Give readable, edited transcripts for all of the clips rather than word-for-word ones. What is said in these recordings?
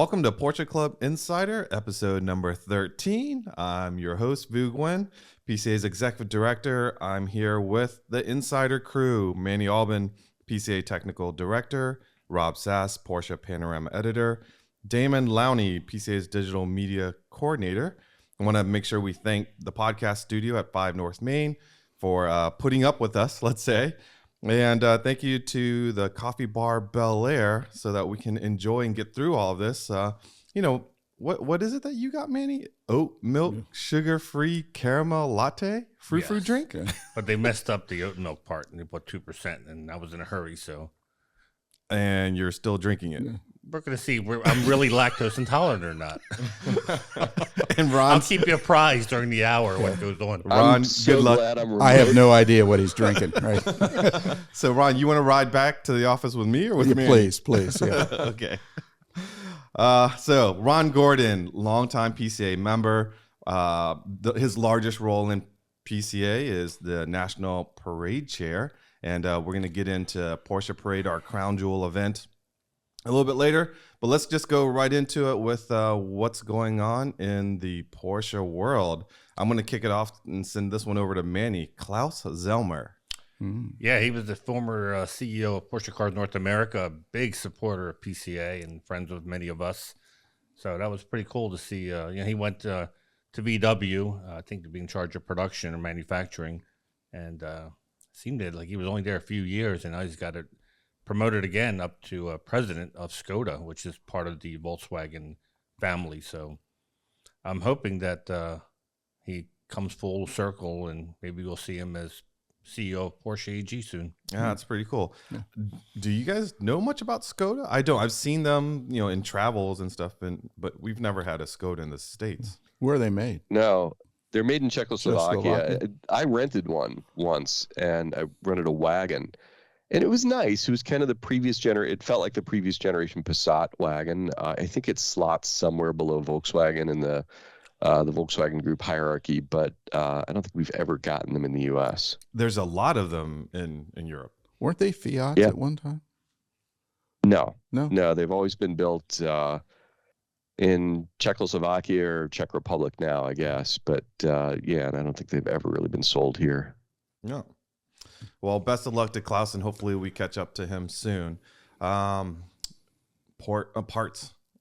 Welcome to Porsche Club Insider, episode number 13. I'm your host, Vu Nguyen, PCA's executive director. I'm here with the Insider crew, Manny Albin, PCA technical director, Rob Sass, Porsche Panamera editor, Damon Lowney, PCA's digital media coordinator. I want to make sure we thank the podcast studio at 5 North Main for putting up with us, let's say. And thank you to the Coffee Bar Bel Air so that we can enjoy and get through all of this. What is it that you got, Manny? Oat milk, sugar-free caramel latte, frou-frou drink? But they messed up the oat milk part and they put 2%, and I was in a hurry, so. And you're still drinking it. We're going to see if I'm really lactose intolerant or not. And Ron, I'll keep you apprised during the hour what goes on. Ron, I'm so good luck. glad I'm removed. I have no idea what he's drinking. Right? So, Ron, you want to ride back to the office with me or with me? Please. Yeah. Okay. So, Ron Gordon, longtime PCA member. His largest role in PCA is the National Parade Chair. And we're going to get into Porsche Parade, our crown jewel event, a little bit later. But let's just go right into it with what's going on in the Porsche world. I'm going to kick it off and send this one over to Manny. Klaus Zellmer. Yeah, he was the former CEO of Porsche Cars North America, a big supporter of PCA and friends with many of us. So that was pretty cool to see. He went to VW, I think, to be in charge of production or manufacturing, and seemed like he was only there a few years, and now he's got it promoted again up to president of Skoda, which is part of the Volkswagen family. So I'm hoping that he comes full circle, and maybe we'll see him as CEO of Porsche AG soon. Yeah, that's pretty cool. Yeah. Do you guys know much about Skoda? I don't. I've seen them, in travels and stuff, but we've never had a Skoda in the States. Where are they made? No, they're made in Czechoslovakia. I rented one once, and I rented a wagon, and it was nice. It was kind of the previous generation. It felt like the previous generation Passat wagon. I think it slots somewhere below Volkswagen in the Volkswagen Group hierarchy, but I don't think we've ever gotten them in the U.S. There's a lot of them in Europe. Weren't they Fiat at one time? No. They've always been built in Czechoslovakia or Czech Republic now, I guess. But and I don't think they've ever really been sold here. No. Well, best of luck to Klaus, and hopefully we catch up to him soon. Parts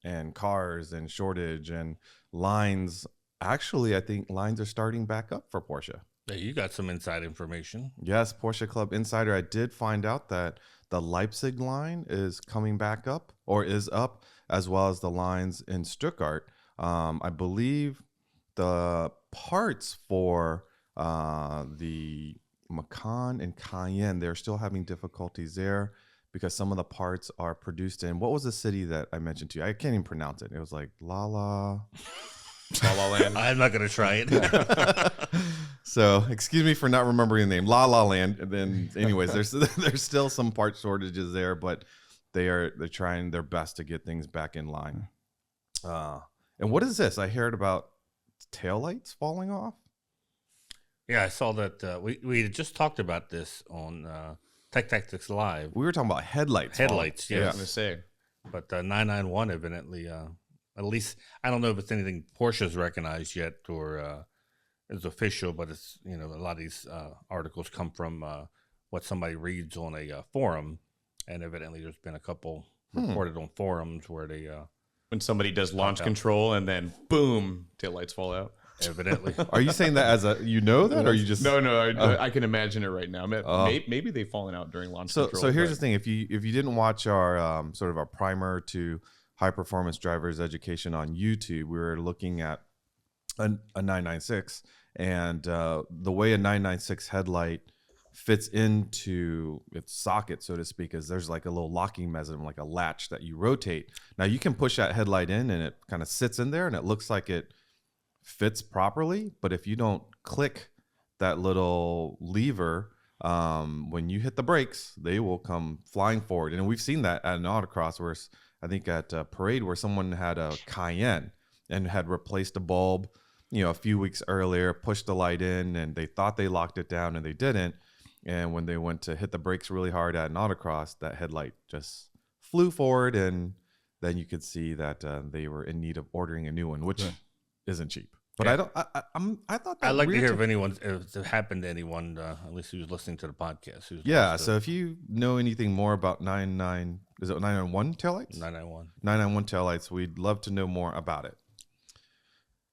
and cars and shortage and lines. Actually, I think lines are starting back up for Porsche. Hey, you got some inside information. Yes, Porsche Club Insider. I did find out that the Leipzig line is coming back up, or is up, as well as the lines in Stuttgart. I believe the parts for the Macan and Cayenne, they're still having difficulties there because some of the parts are produced in, what was the city that I mentioned to you? I can't even pronounce it. It was like La La Land. I'm not going to try it. So excuse me for not remembering the name, La La Land. And then anyways, there's still some part shortages there, but they're trying their best to get things back in line. And what is this? I heard about taillights falling off. Yeah, I saw that. We had just talked about this on Tech Tactics Live. We were talking about headlights. Headlights, yes. Yeah. I was going to say. But 991 evidently, at least, I don't know if it's anything Porsche's recognized yet or is official, but it's, a lot of these articles come from what somebody reads on a forum. And evidently there's been a couple reported on forums where they... when somebody does launch control and then, boom, taillights fall out. Evidently. Are you saying that as a, that, or you just... No, I can imagine it right now. Maybe they've fallen out during launch control. So here's the thing. If you didn't watch our sort of our primer to high performance drivers education on YouTube, we were looking at a 996 and the way a 996 headlight fits into its socket, so to speak, is there's like a little locking mechanism, like a latch that you rotate. Now you can push that headlight in and it kind of sits in there and it looks like it fits properly, but if you don't click that little lever, when you hit the brakes, they will come flying forward. And we've seen that at an autocross where I think at a parade where someone had a Cayenne and had replaced a bulb, a few weeks earlier, pushed the light in and they thought they locked it down and they didn't. And when they went to hit the brakes really hard at an autocross, that headlight just flew forward and then you could see that they were in need of ordering a new one, which Right. isn't cheap. But Yeah. I thought that I'd like to rear hear tip- if it happened to anyone, at least who's listening to the podcast. Who's Yeah. lost So if you know anything more about 991 taillights? 991. 991 taillights, we'd love to know more about it.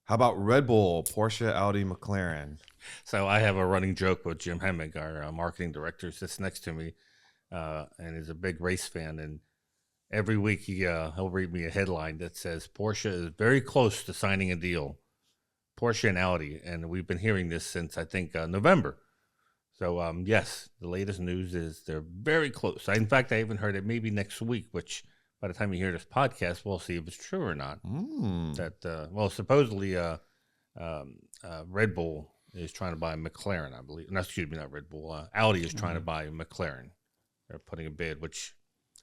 How about Red Bull, Porsche, Audi, McLaren? So I have a running joke with Jim Hemming, our marketing director, sits next to me, and is a big race fan. And every week he'll read me a headline that says Porsche is very close to signing a deal. Porsche and Audi, and we've been hearing this since I think November. So yes, the latest news is they're very close. In fact, I even heard it maybe next week, which by the time you hear this podcast, we'll see if it's true or not. That supposedly Red Bull is trying to buy McLaren, I believe. No, excuse me, not Red Bull. Audi is trying to buy McLaren. They're putting a bid, which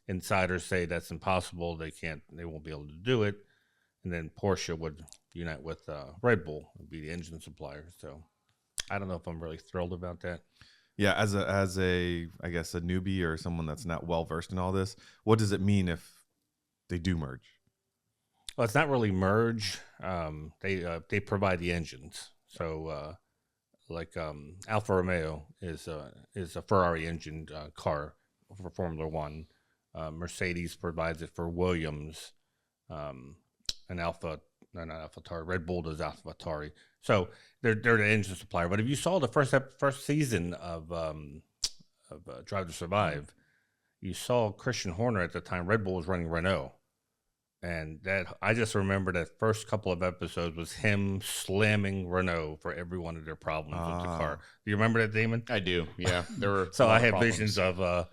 insiders say that's impossible. They won't be able to do it. And then Porsche would unite with Red Bull and be the engine supplier. So I don't know if I'm really thrilled about that. Yeah, as a I guess a newbie or someone that's not well versed in all this, what does it mean if they do merge? Well, it's not really merge. They provide the engines. So Alfa Romeo is a Ferrari engine car for Formula One. Mercedes provides it for Williams. And not AlphaTauri. Red Bull does AlphaTauri. So they're the engine supplier. But if you saw the first season of Drive to Survive, you saw Christian Horner at the time. Red Bull was running Renault, and that I just remember that first couple of episodes was him slamming Renault for every one of their problems with the car. Do you remember that, Damon? I do. Yeah, there were. So a lot I of have problems. visions of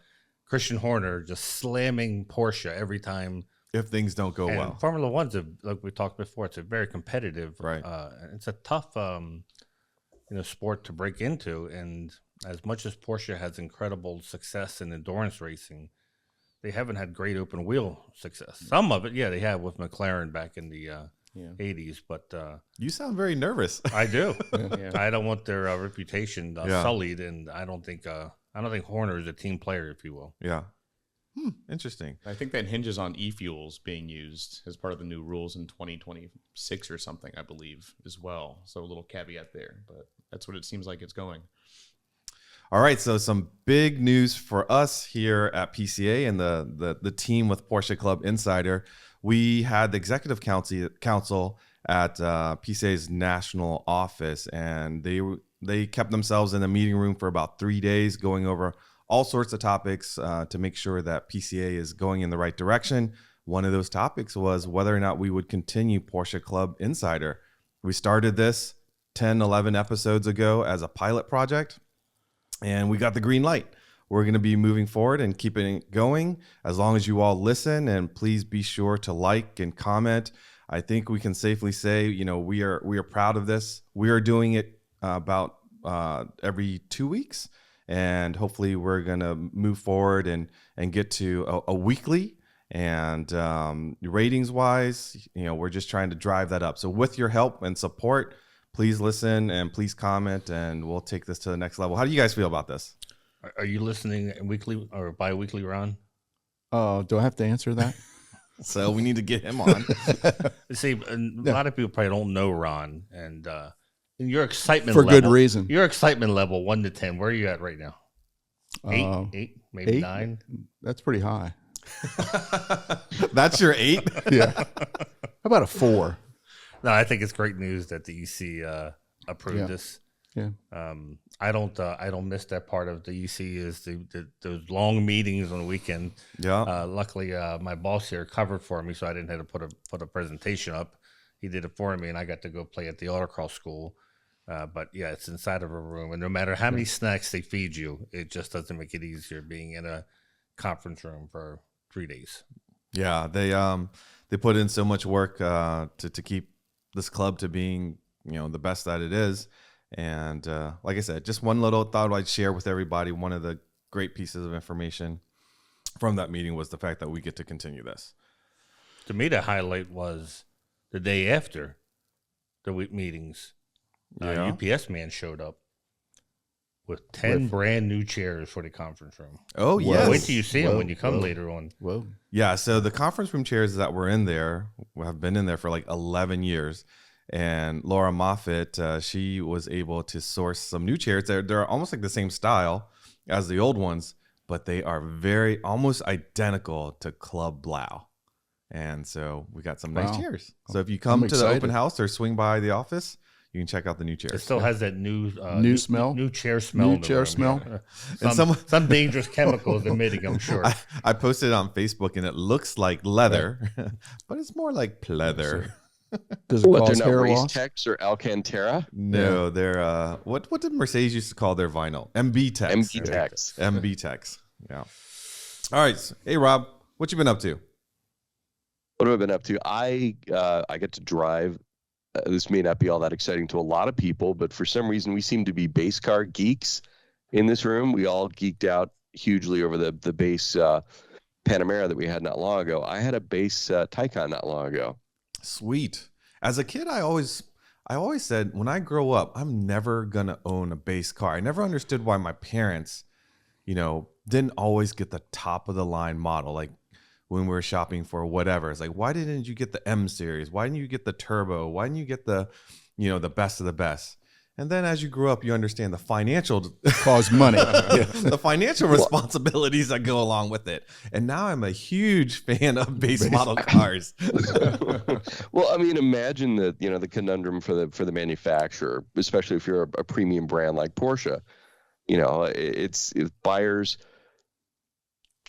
Christian Horner just slamming Porsche every time. If things don't go And well. Formula One's like we talked before, it's a very competitive, Right. It's a tough, sport to break into. And as much as Porsche has incredible success in endurance racing, they haven't had great open wheel success. Some of it, yeah, they have with McLaren back in the 80s. But You sound very nervous. I do. Yeah. I don't want their reputation Yeah. sullied, and I don't think Horner is a team player, if you will. Yeah. Interesting. I think that hinges on e-fuels being used as part of the new rules in 2026 or something, I believe, as well. So a little caveat there, but that's what it seems like it's going. All right, so some big news for us here at PCA and the team with Porsche Club Insider. We had the executive council at PCA's national office, and they kept themselves in the meeting room for about 3 days, going over all sorts of topics to make sure that PCA is going in the right direction. One of those topics was whether or not we would continue Porsche Club Insider. We started this 10, 11 episodes ago as a pilot project, and we got the green light. We're going to be moving forward and keeping it going as long as you all listen, and please be sure to like and comment. I think we can safely say, we are proud of this. We are doing it about every 2 weeks. And hopefully we're going to move forward and get to a weekly. And ratings wise, we're just trying to drive that up. So with your help and support, please listen and please comment, and we'll take this to the next level. How do you guys feel about this? Are you listening weekly or bi-weekly, Ron? Do I have to answer that? So we need to get him on. See, a lot of people probably don't know Ron, and your excitement For level, good reason. Your excitement level 1 to 10. Where are you at right now? Eight, maybe 8? 9. That's pretty high. That's your 8? Yeah. How about a 4? No, I think it's great news that the EC approved this. Yeah. I don't miss that part of the EC is those long meetings on the weekend. Yeah. Luckily, my boss here covered for me, so I didn't have to put a presentation up. He did it for me, and I got to go play at the Autocross school. But yeah, it's inside of a room, and no matter how many snacks they feed you, it just doesn't make it easier being in a conference room for 3 days. Yeah. They put in so much work to keep this club to being, the best that it is. And like I said, just one little thought I'd share with everybody. One of the great pieces of information from that meeting was the fact that we get to continue this. To me, the highlight was the day after the meetings. Yeah. UPS man showed up with 10 brand new chairs for the conference room. Oh, Whoa. yes. Wait till you see them when you come Whoa. later on. Whoa. Yeah, so the conference room chairs that were in there have been in there for like 11 years. And Laura Moffitt, she was able to source some new chairs. They're almost like the same style as the old ones, but they are very almost identical to Club Blau. And so we got some nice Wow. chairs. So if you come I'm to the open excited. house or swing by the office, you can check out the new It chairs. still has that new smell? new chair smell. New in the chair room, smell? yeah. And Some dangerous chemicals emitting, I'm sure. I posted it on Facebook and it looks like leather, but it's more like pleather. Does it What, they're cause not hair race loss? techs or Alcantara? No, they're what did Mercedes used to call their vinyl? MB Techs. MB techs. MB Techs. Yeah. All right. Hey Rob, what you been up to? What have I been up to? I get to drive. This may not be all that exciting to a lot of people, but for some reason we seem to be base car geeks in this room. We all geeked out hugely over the base Panamera that we had not long ago. I had a base Taycan not long ago. Sweet. As a kid, I always said when I grow up, I'm never gonna own a base car. I never understood why my parents, didn't always get the top of the line model. Like when we were shopping for whatever, it's like, why didn't you get the M series? Why didn't you get the turbo? Why didn't you get the, the best of the best? And then as you grow up, you understand the financial Cause money. the financial responsibilities that go along with it. And now I'm a huge fan of base model cars. Well, I mean, imagine the conundrum for the manufacturer, especially if you're a premium brand like Porsche. It's buyers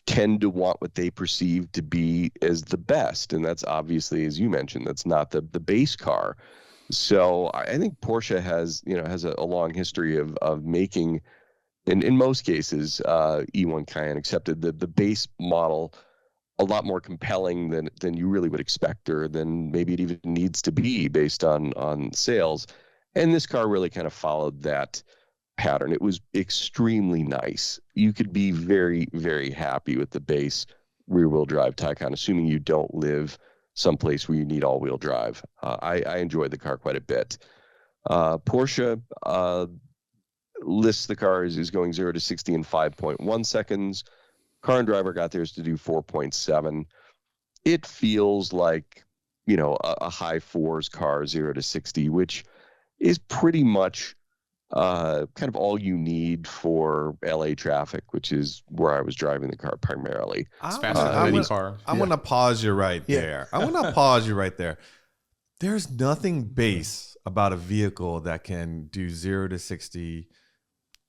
tend to want what they perceive to be as the best, and that's obviously, as you mentioned, that's not the base car. So I think Porsche has a long history of making, in most cases, E1 Cayenne accepted the base model a lot more compelling than you really would expect, or than maybe it even needs to be based on sales. And this car really kind of followed that pattern. It was extremely nice. You could be very, very happy with the base rear-wheel drive Taycan, assuming you don't live someplace where you need all-wheel drive. I enjoyed the car quite a bit. Porsche lists the car is going 0 to 60 in 5.1 seconds. Car and Driver got theirs to do 4.7. It feels like, a high fours car, 0 to 60, which is pretty much kind of all you need for LA traffic, which is where I was driving the car primarily. It's faster than any car. I'm going to pause you right there. I want to pause you right there. There's nothing base about a vehicle that can do 0 to 60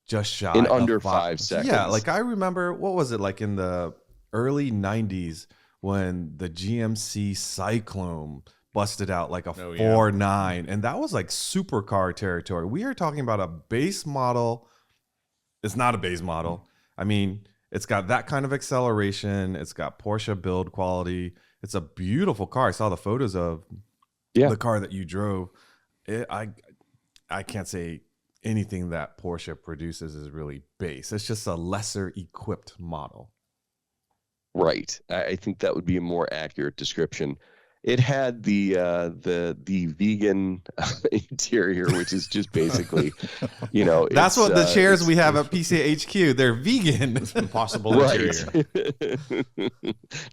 just shy in of under 5 seconds. Yeah, like I remember, what was it, like in the early 90s when the GMC Cyclone busted out like a 4.9, and that was like supercar territory. We are talking about a base model. It's not a base model. I mean, it's got that kind of acceleration. It's got Porsche build quality. It's a beautiful car. I saw the photos of the car that you drove. I can't say anything that Porsche produces is really base. It's just a lesser equipped model. Right. I think that would be a more accurate description. It had the vegan interior, which is just basically, that's what the chairs we have at PCA HQ. They're vegan. It's impossible right. interior.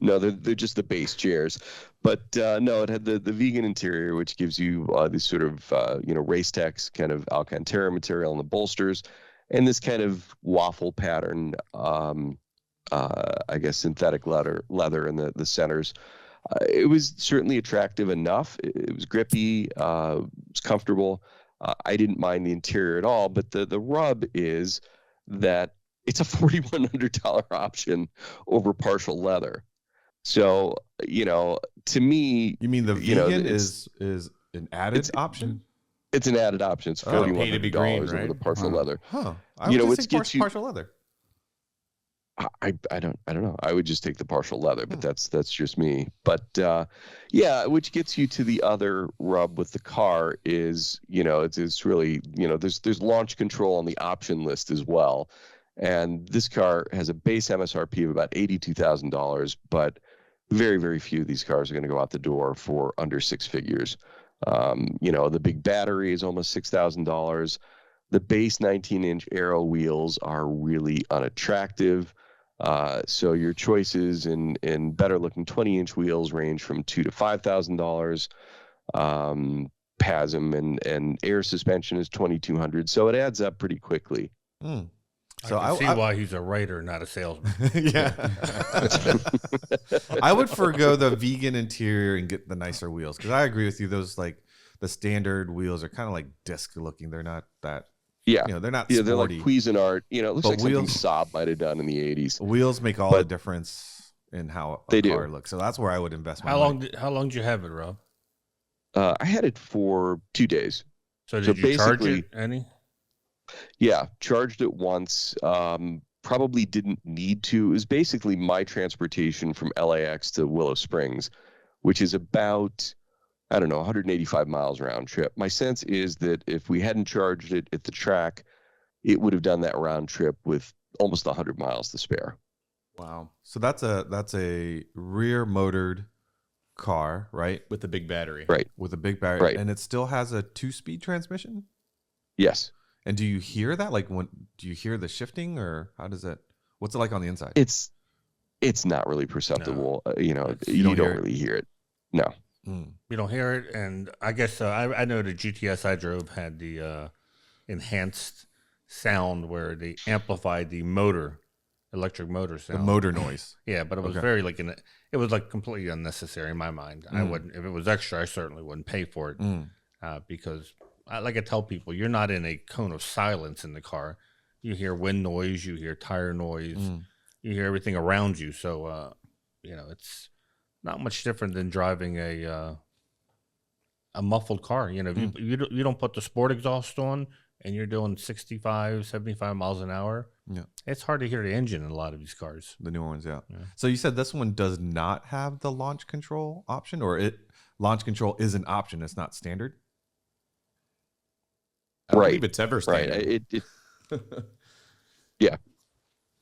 No, they're just the base chairs. But no, it had the vegan interior, which gives you this sort of race tex kind of Alcantara material in the bolsters, and this kind of waffle pattern, I guess synthetic leather in the centers. It was certainly attractive enough. It was grippy. It was comfortable. I didn't mind the interior at all. But the rub is that it's a $4,100 option over partial leather. So, to me, You mean the vegan is an added option? It's an added option. It's Oh, pay to be green, $4,100 over right? the partial leather. Huh. I would just which say gets you- partial leather. I don't know. I would just take the partial leather, but that's just me. But which gets you to the other rub with the car is, it's really, there's launch control on the option list as well. And this car has a base MSRP of about $82,000, but very, very few of these cars are going to go out the door for under six figures. The big battery is almost $6,000. The base 19-inch aero wheels are really unattractive. So your choices in better looking 20-inch wheels range from $2,000 to $5,000. PASM and air suspension is $2,200. So it adds up pretty quickly. So I can see why he's a writer, not a salesman. Yeah. I would forgo the vegan interior and get the nicer wheels, because I agree with you. Those, like, the standard wheels are kind of like disc looking. They're not that. Yeah, they're not. Yeah, they're sporty. like Cuisinart. It looks But like something Saab might have done in the 80s. Wheels make all the difference in how a car looks. So that's where I would invest my money. How long did you have it, Rob? I had it for 2 days. So did you charge it any? Yeah, charged it once. Probably didn't need to. It was basically my transportation from LAX to Willow Springs, which is about, 185 miles round trip. My sense is that if we hadn't charged it at the track, it would have done that round trip with almost 100 miles to spare. Wow. So that's a rear motored car, right? With a big battery. Right. With a big battery. Right. And it still has a 2-speed transmission? Yes. And do you hear that? Like, do you hear the shifting, or how does it? What's it like on the inside? It's not really perceptible. No. You don't really hear it. No. You don't hear it, and I guess I know the GTS I drove had the enhanced sound where they amplified the electric motor sound. The motor noise. Yeah, but it was very it was like completely unnecessary in my mind. I wouldn't, if it was extra, I certainly wouldn't pay for it because. Like I tell people, you're not in a cone of silence in the car. You hear wind noise, you hear tire noise, you hear everything around you. So, it's not much different than driving a muffled car. If you don't put the sport exhaust on and you're doing 65, 75 miles an hour, it's hard to hear the engine in a lot of these cars. The newer ones, yeah. So you said this one does not have the launch control option, or launch control is an option. It's not standard? I don't believe it's ever standard. Right. Yeah.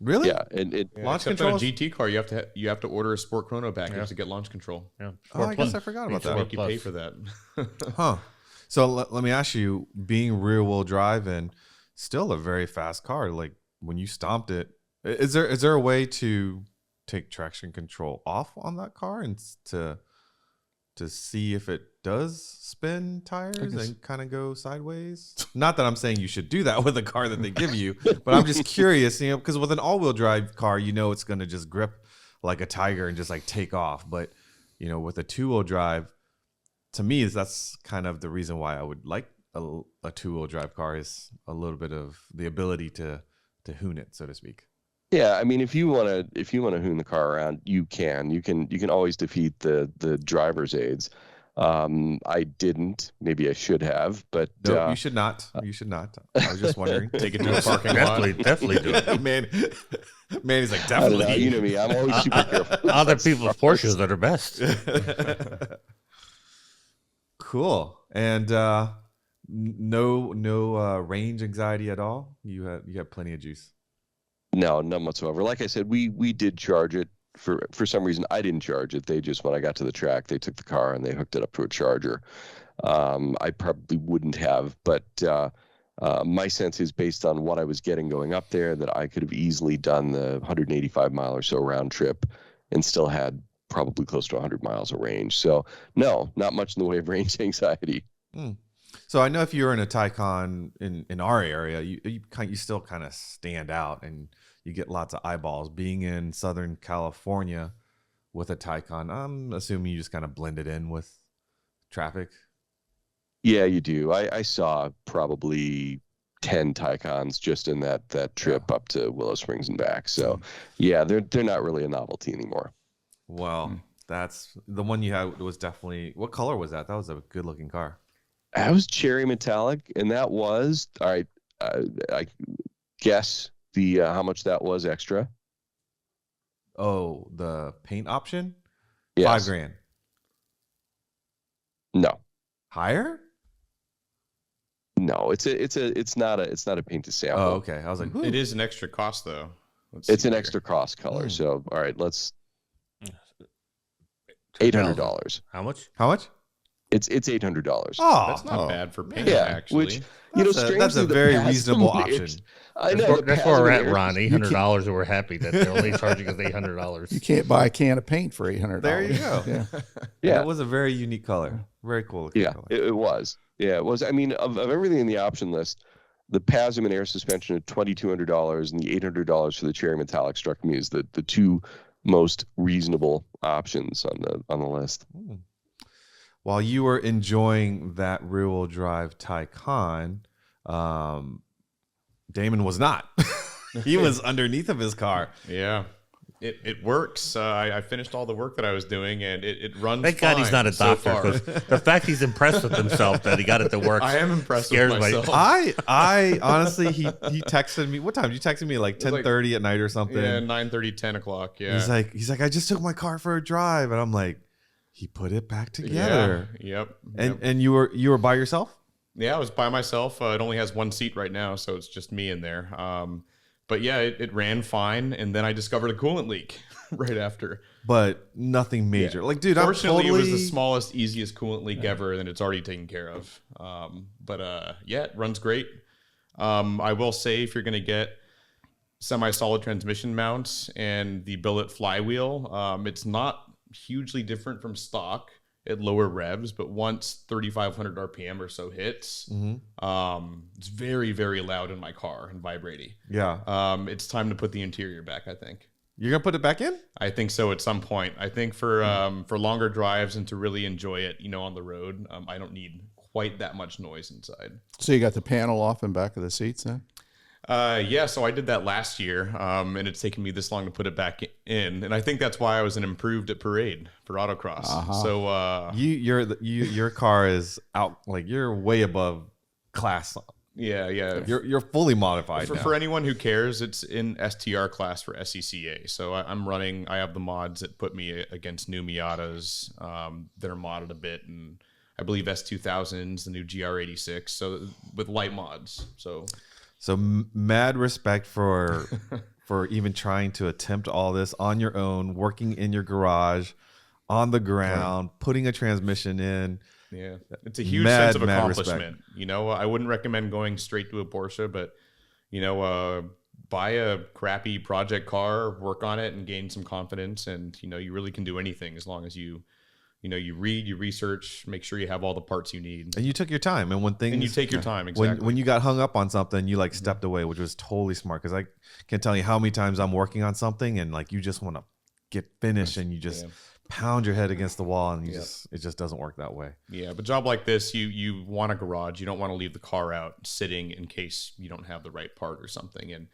Really? Yeah. And launch control on a GT car, you have to order a Sport Chrono package to get launch control. Yeah. I guess I forgot about that. Make you pay for that. Huh. So let me ask you, being rear wheel drive and still a very fast car, like when you stomped it, is there a way to take traction control off on that car and to see if it does spin tires and kind of go sideways? Not that I'm saying you should do that with a car that they give you, but I'm just curious, because with an all-wheel drive car, it's going to just grip like a tiger and just like take off. But, with a two-wheel drive, to me, that's kind of the reason why I would like a two-wheel drive car, is a little bit of the ability to hoon it, so to speak. Yeah, I mean, if you want to hoon the car around, you can always defeat the driver's aids. I didn't. Maybe I should have, but no, you should not. You should not. I was just wondering. Take it to a parking lot. Definitely do it. Man, he's like, definitely. I don't know, you know me. I'm always super careful. Other people's Porsches that are best. Cool. And no range anxiety at all. You have plenty of juice. No, none whatsoever. Like I said, we did charge it. For some reason, I didn't charge it. They just, when I got to the track, they took the car and they hooked it up to a charger. I probably wouldn't have, but my sense is, based on what I was getting going up there, that I could have easily done the 185 mile or so round trip and still had probably close to 100 miles of range. So no, not much in the way of range anxiety. So I know if you're in a Taycan in our area, you still kind of stand out and you get lots of eyeballs. Being in Southern California with a Taycan, I'm assuming you just kind of blended in with traffic. Yeah, you do. I saw probably 10 Taycans just in that trip up to Willow Springs and back. So yeah, they're not really a novelty anymore. Well, that's the one you had was definitely. What color was that? That was a good looking car. That was cherry metallic, and that was, all right, I guess the how much that was extra. Oh, the paint option? Yes. $5,000. No. Higher? No, it's not a painted sample. Oh, okay. I was like, it is an extra cost though. It's an extra cost color. So all right, let's $800. How much? How much? It's $800. Oh, That's not bad for paint, Yeah, actually. which that's strangely, a the very passive reasonable air- option. I know That's where we're at, Ron. suspension- $800, and we're happy that they're only charging us $800. You can't buy a can of paint for $800. There you go. Yeah. Yeah. It was a very unique color. Very cool looking Yeah, color. it was. Yeah, it was. I mean, of everything in the option list, the PASM and air suspension at $2,200 and the $800 for the cherry metallic struck me as the two most reasonable options on the list. While you were enjoying that rear-wheel drive Taycan, Damon was not. He was underneath of his car. Yeah. It works. I finished all the work that I was doing, and it runs. Thank God he's not a so doctor. far. 'Cause the fact he's impressed with himself that he got it to work. I am impressed scares with my- myself. I honestly, he texted me. What time? You texted me like 10:30 at night or something. Yeah, 9:30, 10 o'clock. Yeah. He's like, I just took my car for a drive, and I'm like, he put it back together. Yeah. Yep. And you were by yourself? Yeah, I was by myself. It only has one seat right now, so it's just me in there. But yeah, it ran fine, and then I discovered a coolant leak right after. But nothing major. Yeah. Like, dude, Fortunately, I'm totally... it was the smallest, easiest coolant leak ever, and it's already taken care of. Yeah, it runs great. I will say, if you're going to get semi-solid transmission mounts and the billet flywheel, it's not hugely different from stock at lower revs, but once 3,500 RPM or so hits, it's very, very loud in my car and vibrating. Yeah. It's time to put the interior back, I think. You're going to put it back in? I think so at some point. I think for longer drives and to really enjoy it, on the road, I don't need quite that much noise inside. So you got the panel off in back of the seats then? Yeah, so I did that last year, and it's taken me this long to put it back in, and I think that's why I was an improved at Parade for Autocross. So your car is out, like, you're way above class. yeah. You're fully modified now. For anyone who cares, it's in STR class for SECA. So I have the mods that put me against new Miatas that are modded a bit, and I believe S2000s, the new GR86. So with light mods. So mad respect for even trying to attempt all this on your own, working in your garage, on the ground, putting a transmission in. Yeah, it's a huge sense of accomplishment. I wouldn't recommend going straight to a Porsche, but buy a crappy project car, work on it, and gain some confidence. And you really can do anything as long as you read, you research, make sure you have all the parts you need. And you took your time. And you take your time, exactly. When you got hung up on something, you stepped away, which was totally smart. Because I can't tell you how many times I'm working on something and you just want to get finished and you just pound your head against the wall and it just doesn't work that way. Yeah, but a job like this, you want a garage. You don't want to leave the car out sitting in case you don't have the right part or something. And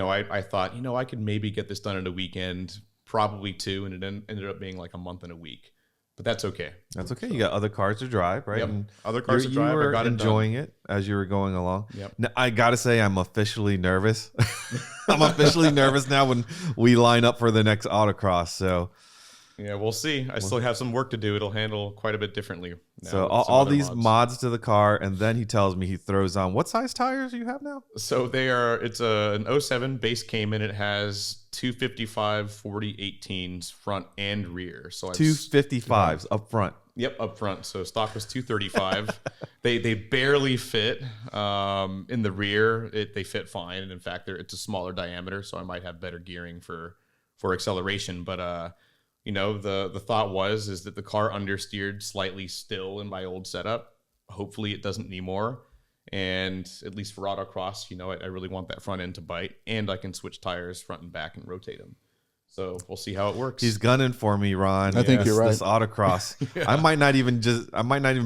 I thought, I could maybe get this done in a weekend, probably two, and it ended up being like a month and a week. But that's okay. That's okay. You got other cars to drive, right? Yep. And Other cars to drive. You were I got it enjoying done. it as you were going along. Yep. Now, I got to say, I'm officially nervous. I'm officially nervous now when we line up for the next autocross. So, yeah, we'll see. I still have some work to do. It'll handle quite a bit differently. Now so with some all other these mods to the car, and then he tells me he throws on what size tires do you have now? So it's an 07 base Cayman. It has 255 40 18s front and rear. So 255s up front. Yep, up front. So stock was 235. They barely fit in the rear. They fit fine, and in fact, it's a smaller diameter, so I might have better gearing for acceleration. But the thought is that the car understeered slightly still in my old setup. Hopefully, it doesn't anymore. And at least for autocross, I really want that front end to bite, and I can switch tires front and back and rotate them. So we'll see how it works. He's gunning for me, Ron. I think you're right. This autocross. I might not even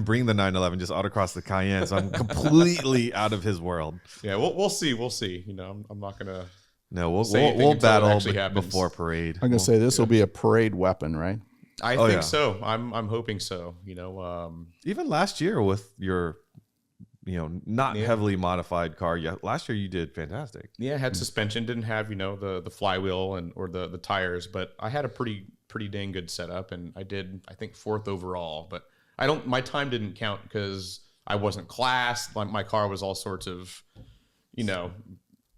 bring the 911, just autocross the Cayenne. So I'm completely out of his world. Yeah, we'll see. We'll see. I'm not gonna. No, we'll until it battle actually happens. before Parade. I'm gonna say this will be a parade weapon, right? I think so. I'm hoping so. Even last year with your, not heavily modified car. Yeah, last year you did fantastic. Yeah, had suspension, didn't have the flywheel or the tires, but I had a pretty dang good setup, and I did, I think, 4th overall. But my time didn't count because I wasn't classed. My car was all sorts of,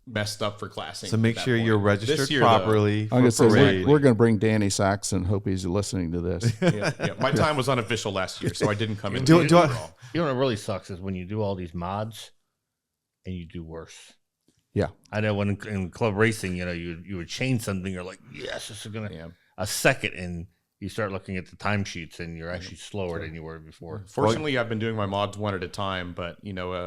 messed up for classing. So make at that sure point. you're This registered year, though, properly. I'm going to for say parade. we're going to bring Danny Saxon. Hope he's listening to this. yeah, my time was unofficial last year, so I didn't come in. Do I- You know what really sucks is when you do all these mods and you do worse. Yeah. I know when in club racing, you would change something, you're like, yes, this is gonna Yeah. a second, and you start looking at the timesheets and you're actually slower than you were before. Fortunately, I've been doing my mods one at a time, but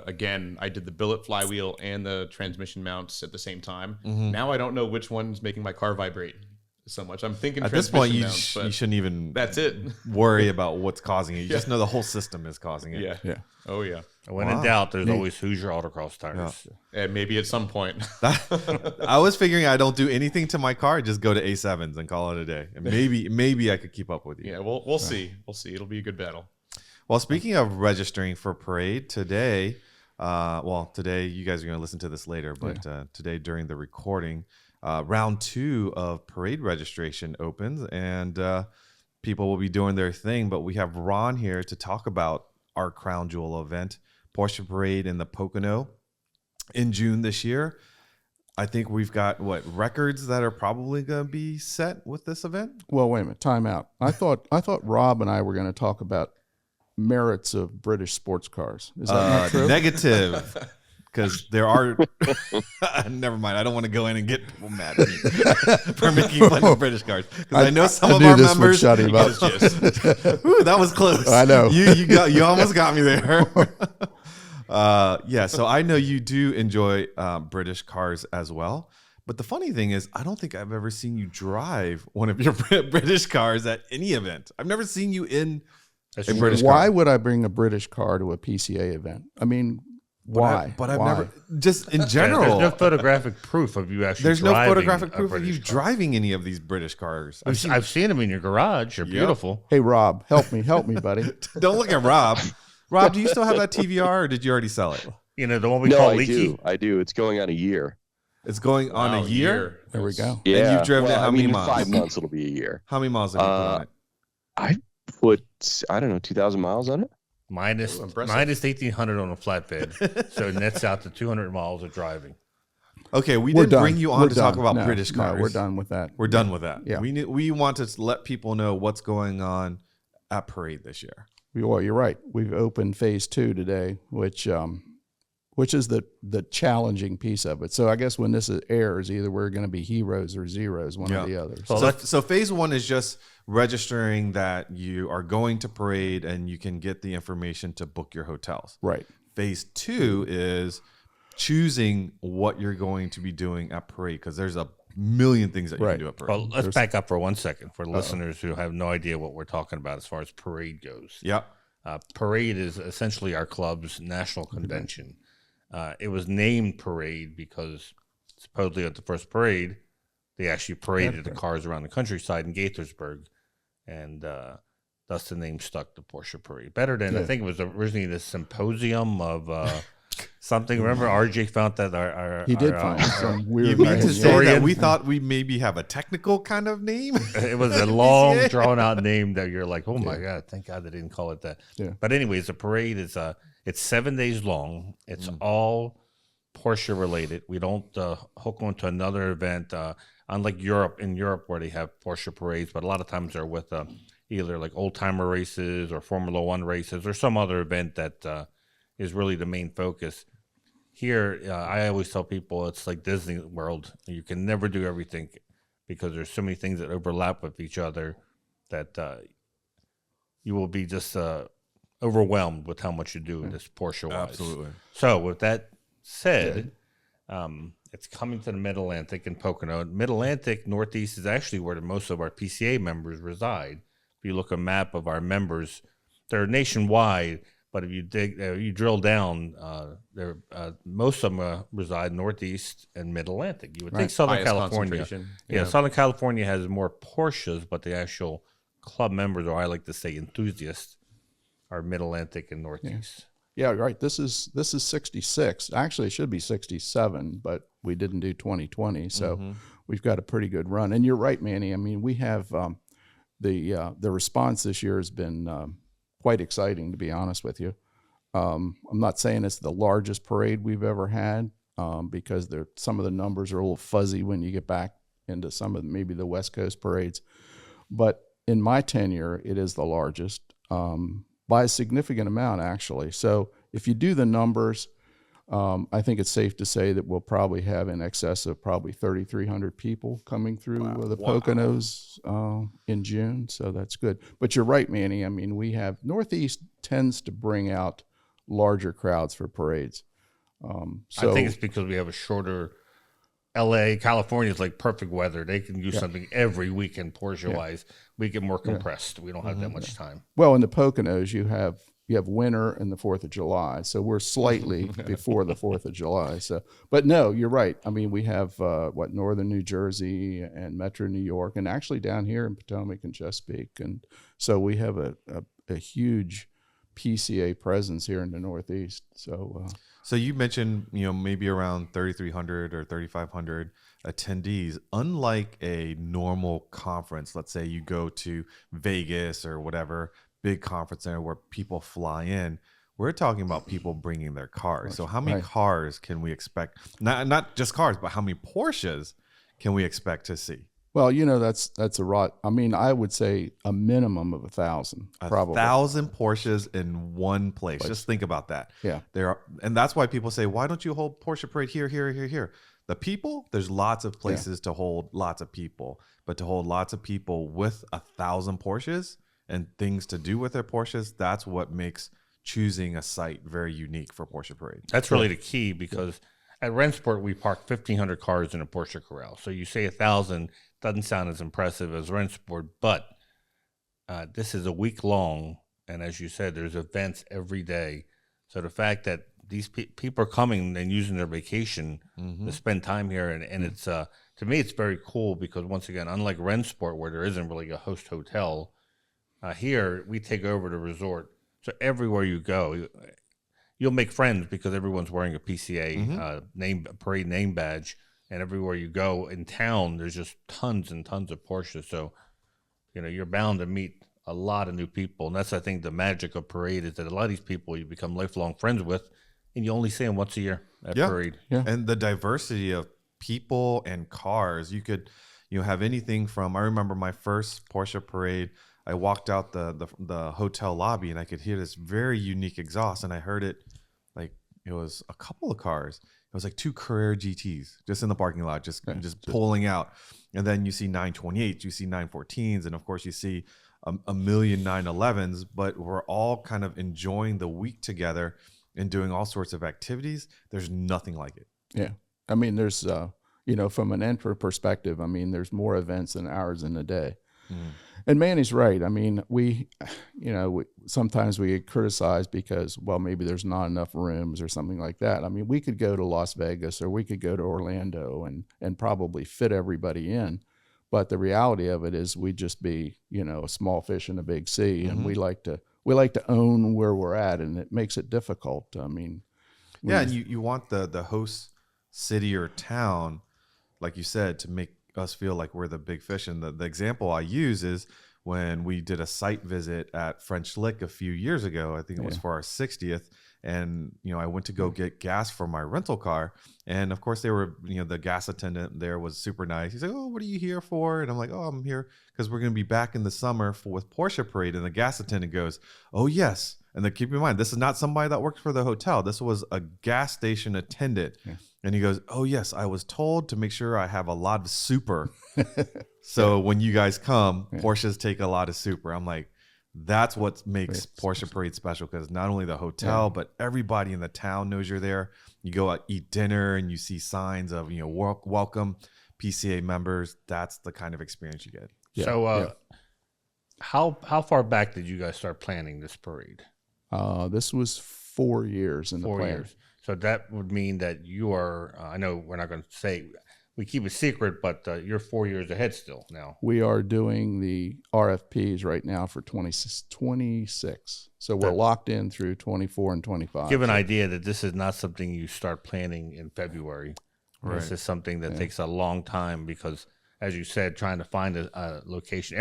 again, I did the billet flywheel and the transmission mounts at the same time. Now I don't know which one's making my car vibrate so much. I'm thinking At this point, transmission you, mounts, but you shouldn't even that's it. worry about what's causing it. You just know the whole system is causing it. Yeah. Yeah. Oh yeah. When in doubt, there's always Hoosier Autocross tires. And maybe at some point. I was figuring I don't do anything to my car, just go to A7s and call it a day. And maybe I could keep up with you. Yeah, we'll see. We'll see. It'll be a good battle. Well, speaking of registering for parade, today you guys are going to listen to this later, but today during the recording, round 2 of parade registration opens, and people will be doing their thing. But we have Ron here to talk about our crown jewel event, Porsche Parade in the Pocono in June this year. I think we've got records that are probably going to be set with this event. Well, wait a minute. Time out. I thought Rob and I were going to talk about merits of British sports cars. Is that not true? Negative, because there are. Never mind. I don't want to go in and get people mad at me for making fun of British cars, because I know some of knew our this would members. shut him up. Ooh, that was close. I know. You almost got me there. So I know you do enjoy British cars as well. But the funny thing is, I don't think I've ever seen you drive one of your British cars at any event. I've never seen you in a British car. Why would I bring a British car to a PCA event? I mean, why? I've Why? never, just in Yeah, general. there's no photographic proof of you actually. There's no driving photographic a proof of you British car. driving any of these British cars. I've seen them in your garage. They're beautiful. Hey, Rob, help me, buddy. Don't look at Rob. Rob, do you still have that TVR, or did you already sell it? The one we No, call I leaky. do. I do. It's going on a year. It's going on Wow, a year. There we go. Yeah. And you've driven it how many in miles? 5 months it'll be a year. How many miles have you put on it? I put, I don't know, 2,000 miles on it. Minus Ooh, impressive. 1,800 on a flatbed, so it nets out to 200 miles of driving. Okay, we We're didn't done. bring you on We're to talk done. about No, British cars. No, we're done with that. We're done with that. Yeah. We want to let people know what's going on at Parade this year. Well, you're right. We've opened phase 2 today, which is the challenging piece of it. So I guess when this airs, either we're going to be heroes or zeros, one or the other. So phase 1 is just registering that you are going to Parade and you can get the information to book your hotels. Right. Phase 2 is choosing what you're going to be doing at Parade, because there's a million things that you can do at Parade. Well, let's back up for 1 second for listeners who have no idea what we're talking about as far as Parade goes. Yep. Parade is essentially our club's national convention. It was named Parade because supposedly at the first parade, they actually paraded the cars around the countryside in Gaithersburg, and thus the name stuck to Porsche Parade. Better than, I think it was originally the symposium of something. Remember, RJ found that He did find some You weird. mean to say that historian. we thought we maybe have a technical kind of name? it was a long, drawn out name that you're like, oh my God, thank God they didn't call it that. Yeah. But anyways, the parade is it's 7 days long. It's all Porsche related. We don't hook onto another event, unlike Europe. In Europe, where they have Porsche parades, but a lot of times they're with either like old timer races or Formula One races or some other event that is really the main focus. Here, I always tell people it's like Disney World. You can never do everything because there's so many things that overlap with each other that you will be just overwhelmed with how much you do in this Porsche-wise. Absolutely. So with that said, it's coming to the Mid-Atlantic and Pocono. Mid-Atlantic, Northeast is actually where most of our PCA members reside. If you look at a map of our members, they're nationwide, but if you you drill down, most of them reside Northeast and Mid-Atlantic. You would think Southern Highest California. concentration. Yeah, Southern California has more Porsches, but the actual club members, or I like to say enthusiasts, are Mid-Atlantic and Northeast. Yeah, right. This is 66. Actually, it should be 67, but we didn't do 2020, so we've got a pretty good run. And you're right, Manny. I mean, we have the response this year has been quite exciting, to be honest with you. I'm not saying it's the largest parade we've ever had, because some of the numbers are a little fuzzy when you get back into some of maybe the West Coast parades. But in my tenure, it is the largest by a significant amount, actually. So if you do the numbers, I think it's safe to say that we'll probably have in excess of probably 3,300 people coming through the Poconos in June. So that's good. But you're right, Manny. I mean, Northeast tends to bring out larger crowds for parades. I think it's because we have a shorter. LA, California is like perfect weather. They can do something every weekend Porsche-wise. We get more compressed. We don't have that much time. Well, in the Poconos, you have winter and the 4th of July. So we're slightly before the 4th of July. So, but no, you're right. I mean, we have northern New Jersey and Metro New York, and actually down here in Potomac and Chesapeake. And so we have a huge PCA presence here in the Northeast. So you mentioned, maybe around 3,300 or 3,500 attendees. Unlike a normal conference, let's say you go to Vegas or whatever big conference center where people fly in, we're talking about people bringing their cars. So how many cars can we expect? Not just cars, but how many Porsches can we expect to see? Well, that's a lot. I mean, I would say a minimum of 1,000, probably 1,000 Porsches in one place. Just think about that. Yeah. And that's why people say, why don't you hold Porsche Parade here, here, here, here? The people, there's lots of places to hold lots of people, but to hold lots of people with 1,000 Porsches and things to do with their Porsches, that's what makes choosing a site very unique for Porsche Parade. That's really the key, because at Rennsport, we park 1,500 cars in a Porsche corral. So you say 1,000 doesn't sound as impressive as Rennsport, but this is a week long. And as you said, there's events every day. So the fact that these people are coming and using their vacation to spend time here. And it's, to me, it's very cool because, once again, unlike Rennsport, where there isn't really a host hotel, here we take over the resort. So everywhere you go, you'll make friends because everyone's wearing a PCA parade name badge. And everywhere you go in town, there's just tons and tons of Porsches. So, you're bound to meet a lot of new people. And that's, I think, the magic of Parade, is that a lot of these people you become lifelong friends with, and you only see them once a year at Parade. Yeah. And the diversity of people and cars, you could, have anything from, I remember my first Porsche Parade, I walked out the hotel lobby and I could hear this very unique exhaust, and I heard it like it was a couple of cars. It was like 2 Carrera GTs just in the parking lot, just pulling out. And then you see 928s, you see 914s, and of course you see a million 911s, but we're all kind of enjoying the week together and doing all sorts of activities. There's nothing like it. Yeah. I mean, there's, from an entry perspective, I mean, there's more events than hours in a day. And Manny's right. I mean, we sometimes we get criticized because, well, maybe there's not enough rooms or something like that. I mean, we could go to Las Vegas or we could go to Orlando and probably fit everybody in. But the reality of it is we'd just be, a small fish in a big sea. And we like to own where we're at, and it makes it difficult. I mean, and you want the host city or town, like you said, to make us feel like we're the big fish. And the example I use is when we did a site visit at French Lick a few years ago. I think it was for our 60th. And, I went to go get gas for my rental car. And of course they were, the gas attendant there was super nice. He's like, "Oh, what are you here for?" And I'm like, "Oh, I'm here because we're going to be back in the summer with Porsche Parade." And the gas attendant goes, "Oh, yes." And then keep in mind, this is not somebody that works for the hotel. This was a gas station attendant. Yeah. And he goes, "Oh, yes, I was told to make sure I have a lot of super. So when you guys come, Porsches take a lot of super." I'm like, that's what makes Porsche Parade special, because not only the hotel, but everybody in the town knows you're there. You go out, eat dinner, and you see signs of, welcome PCA members. That's the kind of experience you get. Yeah. So how far back did you guys start planning this parade? This was 4 years in the plan. 4 years. So that would mean that you are, I know we're not going to say, we keep it secret, but you're 4 years ahead still now. We are doing the RFPs right now for 26. So we're locked in through 24 and 25. Give an idea that this is not something you start planning in February. Right. This is something that takes a long time because, as you said, trying to find a location.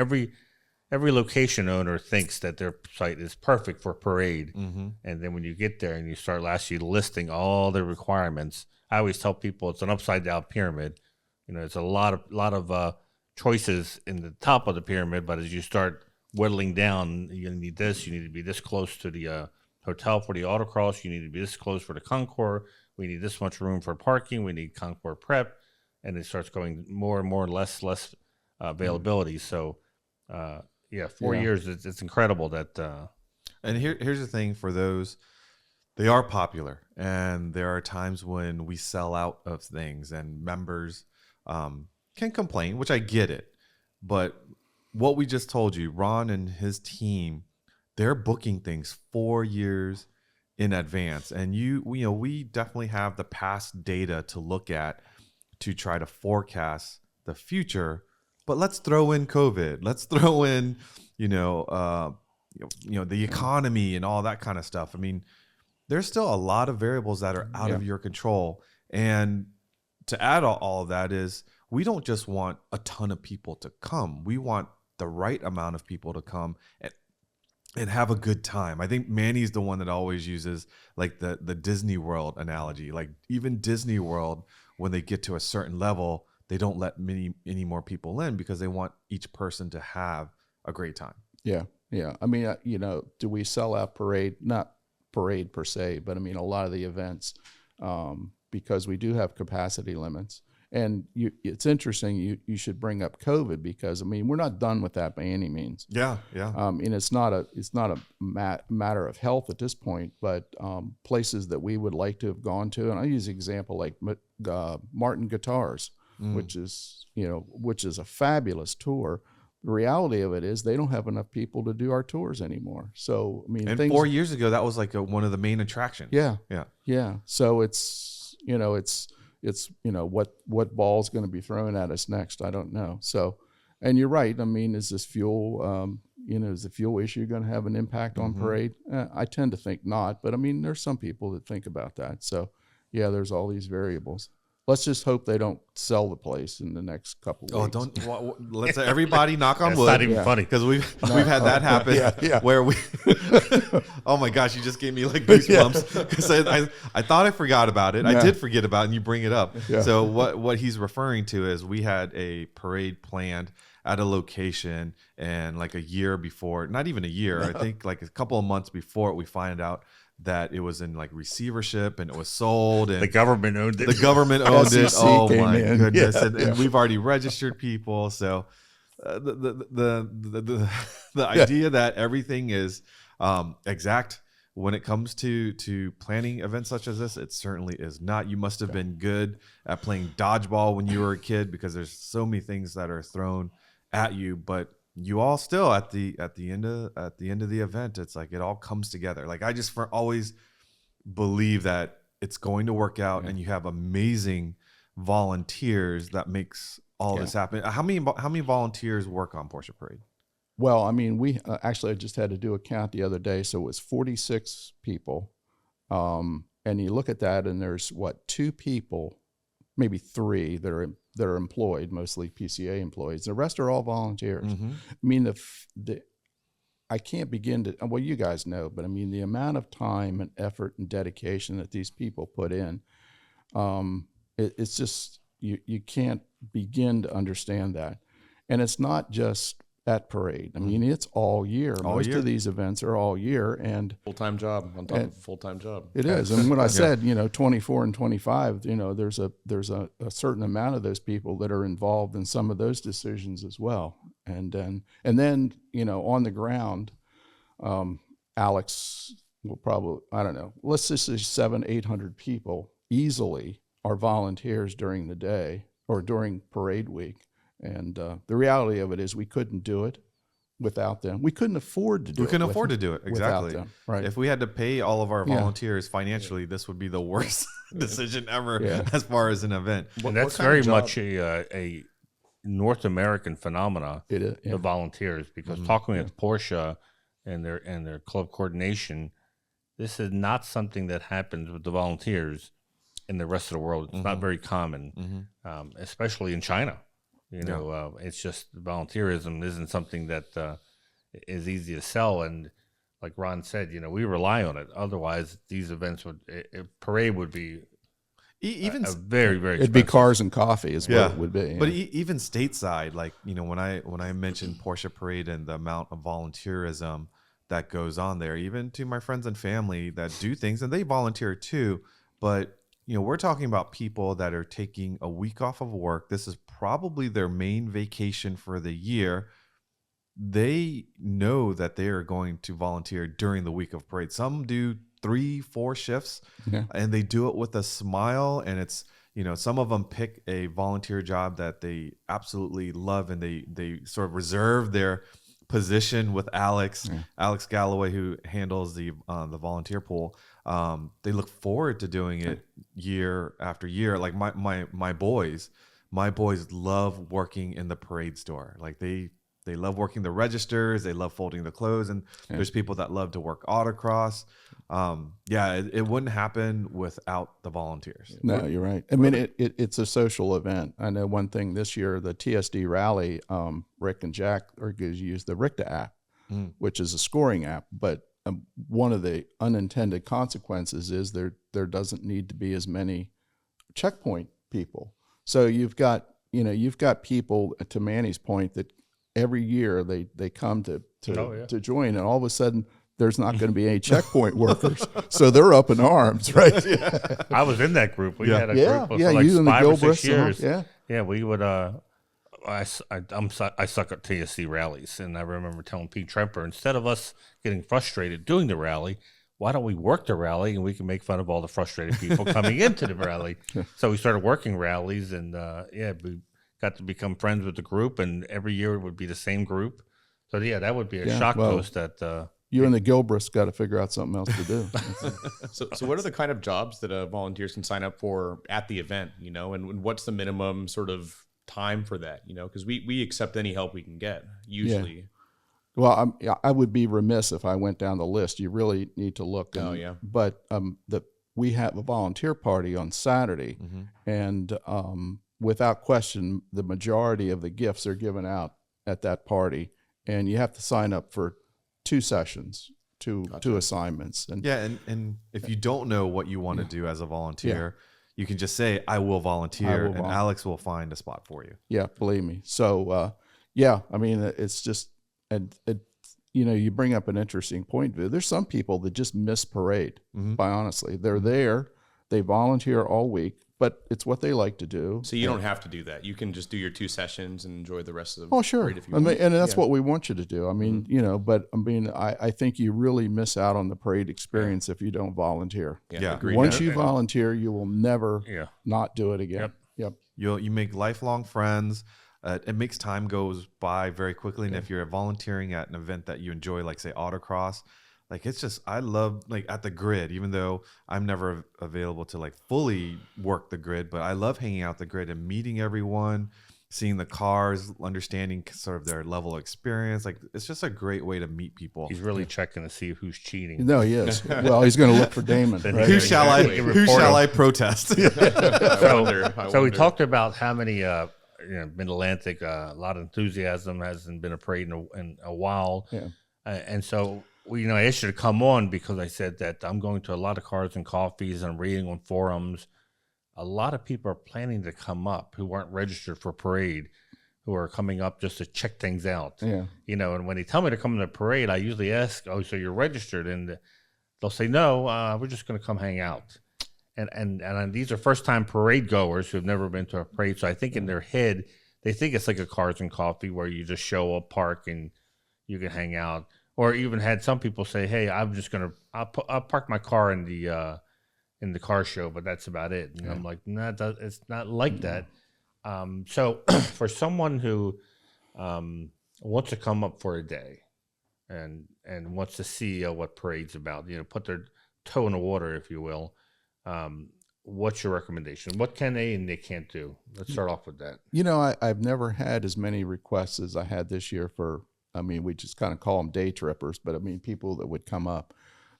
every location owner thinks that their site is perfect for parade. Mm-hmm. And then when you get there and you start actually listing all the requirements, I always tell people it's an upside down pyramid. It's a lot of choices in the top of the pyramid, but as you start whittling down, you need this, you need to be this close to the hotel for the autocross, you need to be this close for the concours, we need this much room for parking, we need concours prep, and it starts going more and more, less availability. So, 4 years, it's incredible that. And here's the thing for those, they are popular, and there are times when we sell out of things, and members can complain, which I get it. But what we just told you, Ron and his team, they're booking things 4 years in advance, and we definitely have the past data to look at to try to forecast the future. But let's throw in COVID. Let's throw in, the economy and all that kind of stuff. I mean, there's still a lot of variables that are out of your control. And to add all of that is, we don't just want a ton of people to come. We want the right amount of people to come and have a good time. I think Manny's the one that always uses like the Disney World analogy. Like even Disney World, when they get to a certain level, they don't let any more people in because they want each person to have a great time. Yeah. I mean, do we sell out parade? Not parade per se, but I mean, a lot of the events, because we do have capacity limits. And it's interesting. You should bring up COVID because I mean, we're not done with that by any means. Yeah. And it's not a matter of health at this point, but places that we would like to have gone to. And I use an example like Martin Guitars, which is a fabulous tour. The reality of it is they don't have enough people to do our tours anymore. So I mean, and 4 years ago, that was like one of the main attractions. Yeah. So it's what ball's going to be thrown at us next? I don't know. So, and you're right. I mean, is this fuel? Is the fuel issue going to have an impact on parade? I tend to think not, but I mean, there's some people that think about that. So, yeah, there's all these variables. Let's just hope they don't sell the place in the next couple of weeks. Let's everybody knock on wood. It's not even funny because we've had that happen where we. Oh my gosh! You just gave me like goosebumps because I thought I forgot about it. I did forget about it, and you bring it up. Yeah. So what he's referring to is we had a parade planned at a location, and like a year before, not even a year, I think like a couple of months before, we find out that it was in like receivership and it was sold, and the government owned it. The government owned it. Oh my goodness! Yeah, and we've already registered people. So the idea that everything is exact when it comes to planning events such as this, it certainly is not. You must have been good at playing dodgeball when you were a kid because there's so many things that are thrown at you, but you all still at the end of the event, it's like it all comes together. Like I just always believe that it's going to work out, and you have amazing volunteers that makes all this happen. How many volunteers work on Porsche Parade? Well, I mean, we actually I just had to do a count the other day, so it was 46 people, and you look at that, and there's 2 people, maybe 3 that are employed, mostly PCA employees. The rest are all volunteers. I mean, I can't begin to, well, you guys know, but I mean, the amount of time and effort and dedication that these people put in, it's just, you can't begin to understand that. And it's not just at parade. I mean, it's all year. Most of these events are all year, and full-time job on top of a full-time job. It is. And when I said, 24 and 25, there's a certain amount of those people that are involved in some of those decisions as well. And then on the ground, Alex will probably, I don't know, let's just say 700-800 people easily are volunteers during the day or during parade week. And the reality of it is we couldn't do it without them. We couldn't afford to do it. We couldn't afford to do it. Exactly. Them, right. If we had to pay all of our volunteers financially, this would be the worst decision ever as far as an event. And that's very much a North American phenomena, it is, the volunteers, because talking with Porsche and their club coordination, this is not something that happens with the volunteers in the rest of the world. It's not very common, especially in China. It's just volunteerism isn't something that is easy to sell. And like Ron said, we rely on it. Otherwise, these events parade would be even a very, very It'd be expensive. cars and coffee is what it would be. But even stateside, like, when I mentioned Porsche Parade and the amount of volunteerism that goes on there, even to my friends and family that do things, and they volunteer too. But, we're talking about people that are taking a week off of work. This is probably their main vacation for the year. They know that they are going to volunteer during the week of parade. Some do 3-4 shifts, and they do it with a smile. And it's, some of them pick a volunteer job that they absolutely love, and they sort of reserve their position with Alex Galloway, who handles the volunteer pool. They look forward to doing it year after year. Like my boys love working in the parade store. Like they love working the registers. They love folding the clothes. And there's people that love to work autocross. It wouldn't happen without the volunteers. No, you're right. I mean, it's a social event. I know one thing this year, the TSD rally, Rick and Jack are going to use the RICTA app, which is a scoring app. But one of the unintended consequences is there doesn't need to be as many checkpoint people. So you've got people, to Manny's point, that every year they come to join, and all of a sudden there's not going to be any checkpoint workers, so they're up in arms, right? I was in that group. We had a group of you like and the 5 or 6 Gilbrists, years. We would. I suck at TSC rallies, and I remember telling Pete Tremper, instead of us getting frustrated doing the rally, why don't we work the rally and we can make fun of all the frustrated people coming into the rally? So we started working rallies, and we got to become friends with the group, and every year it would be the same group. So that would be a shock post that. You and the Gilbrists got to figure out something else to do. So what are the kind of jobs that volunteers can sign up for at the event, and what's the minimum sort of time for that, because we accept any help we can get usually. Yeah. Well, I would be remiss if I went down the list. You really need to look. But we have a volunteer party on Saturday, and without question, the majority of the gifts are given out at that party, and you have to sign up for 2 sessions, two assignments. And and if you don't know what you want to do as a volunteer, you can just say, I will volunteer, and Alex will find a spot for you. Yeah, believe me. So, I mean, it's just, and you bring up an interesting point. There's some people that just miss parade, by honestly. They're there, they volunteer all week, but it's what they like to do. So you don't have to do that. You can just do your 2 sessions and enjoy the rest of the parade if you want. And that's what we want you to do. I mean, but I mean, I think you really miss out on the parade experience if you don't volunteer. Agreed. Once you volunteer, you will never not do it again. Yep. You make lifelong friends. It makes time goes by very quickly. And if you're volunteering at an event that you enjoy, like say Autocross, like it's just, I love, like at the grid, even though I'm never available to like fully work the grid, but I love hanging out the grid and meeting everyone, seeing the cars, understanding sort of their level of experience. Like it's just a great way to meet people. He's really checking to see who's cheating. No, he is. Well, he's going to look for Damon. Right? Who shall I protest? So we talked about how many, Mid-Atlantic, a lot of enthusiasm, hasn't been a parade in a while. Yeah. And so, I asked you to come on because I said that I'm going to a lot of cars and coffees and I'm reading on forums. A lot of people are planning to come up who aren't registered for parade, who are coming up just to check things out. Yeah. And when they tell me to come to the parade, I usually ask, oh, so you're registered? And they'll say, no, we're just going to come hang out. And these are first-time parade goers who have never been to a parade. So I think in their head, they think it's like a cars and coffee where you just show up, park, and you can hang out. Or even had some people say, "Hey, I'll park my car in the car show, but that's about it." And I'm like, "No, it's not like that." So for someone who wants to come up for a day and wants to see what parade's about, put their toe in the water, if you will. What's your recommendation? What can they and they can't do? Let's start off with that. I've never had as many requests as I had this year for, we just kind of call them day trippers, but people that would come up.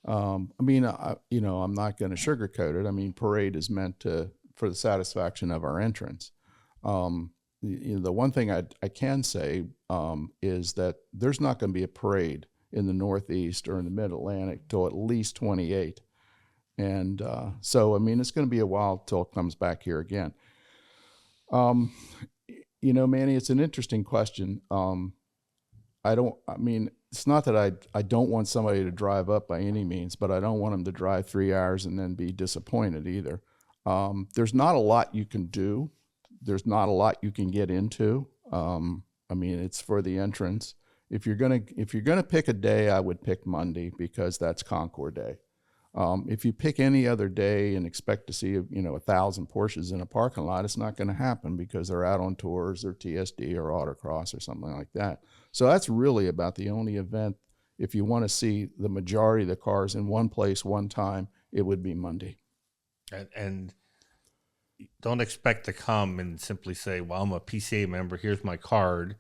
I'm not going to sugarcoat it. Parade is meant for the satisfaction of our entrants. the one thing I can say is that there's not going to be a parade in the Northeast or in the Mid-Atlantic till at least 28. And so, I mean, it's going to be a while till it comes back here again. Manny, it's an interesting question. It's not that I don't want somebody to drive up by any means, but I don't want them to drive 3 hours and then be disappointed either. There's not a lot you can do. There's not a lot you can get into. It's for the entrance. If you're gonna pick a day, I would pick Monday because that's Concours Day. If you pick any other day and expect to see 1,000 Porsches in a parking lot, it's not going to happen because they're out on tours or TSD or Autocross or something like that. So that's really about the only event. If you want to see the majority of the cars in one place, one time, it would be Monday. And don't expect to come and simply say, well, I'm a PCA member, here's my card.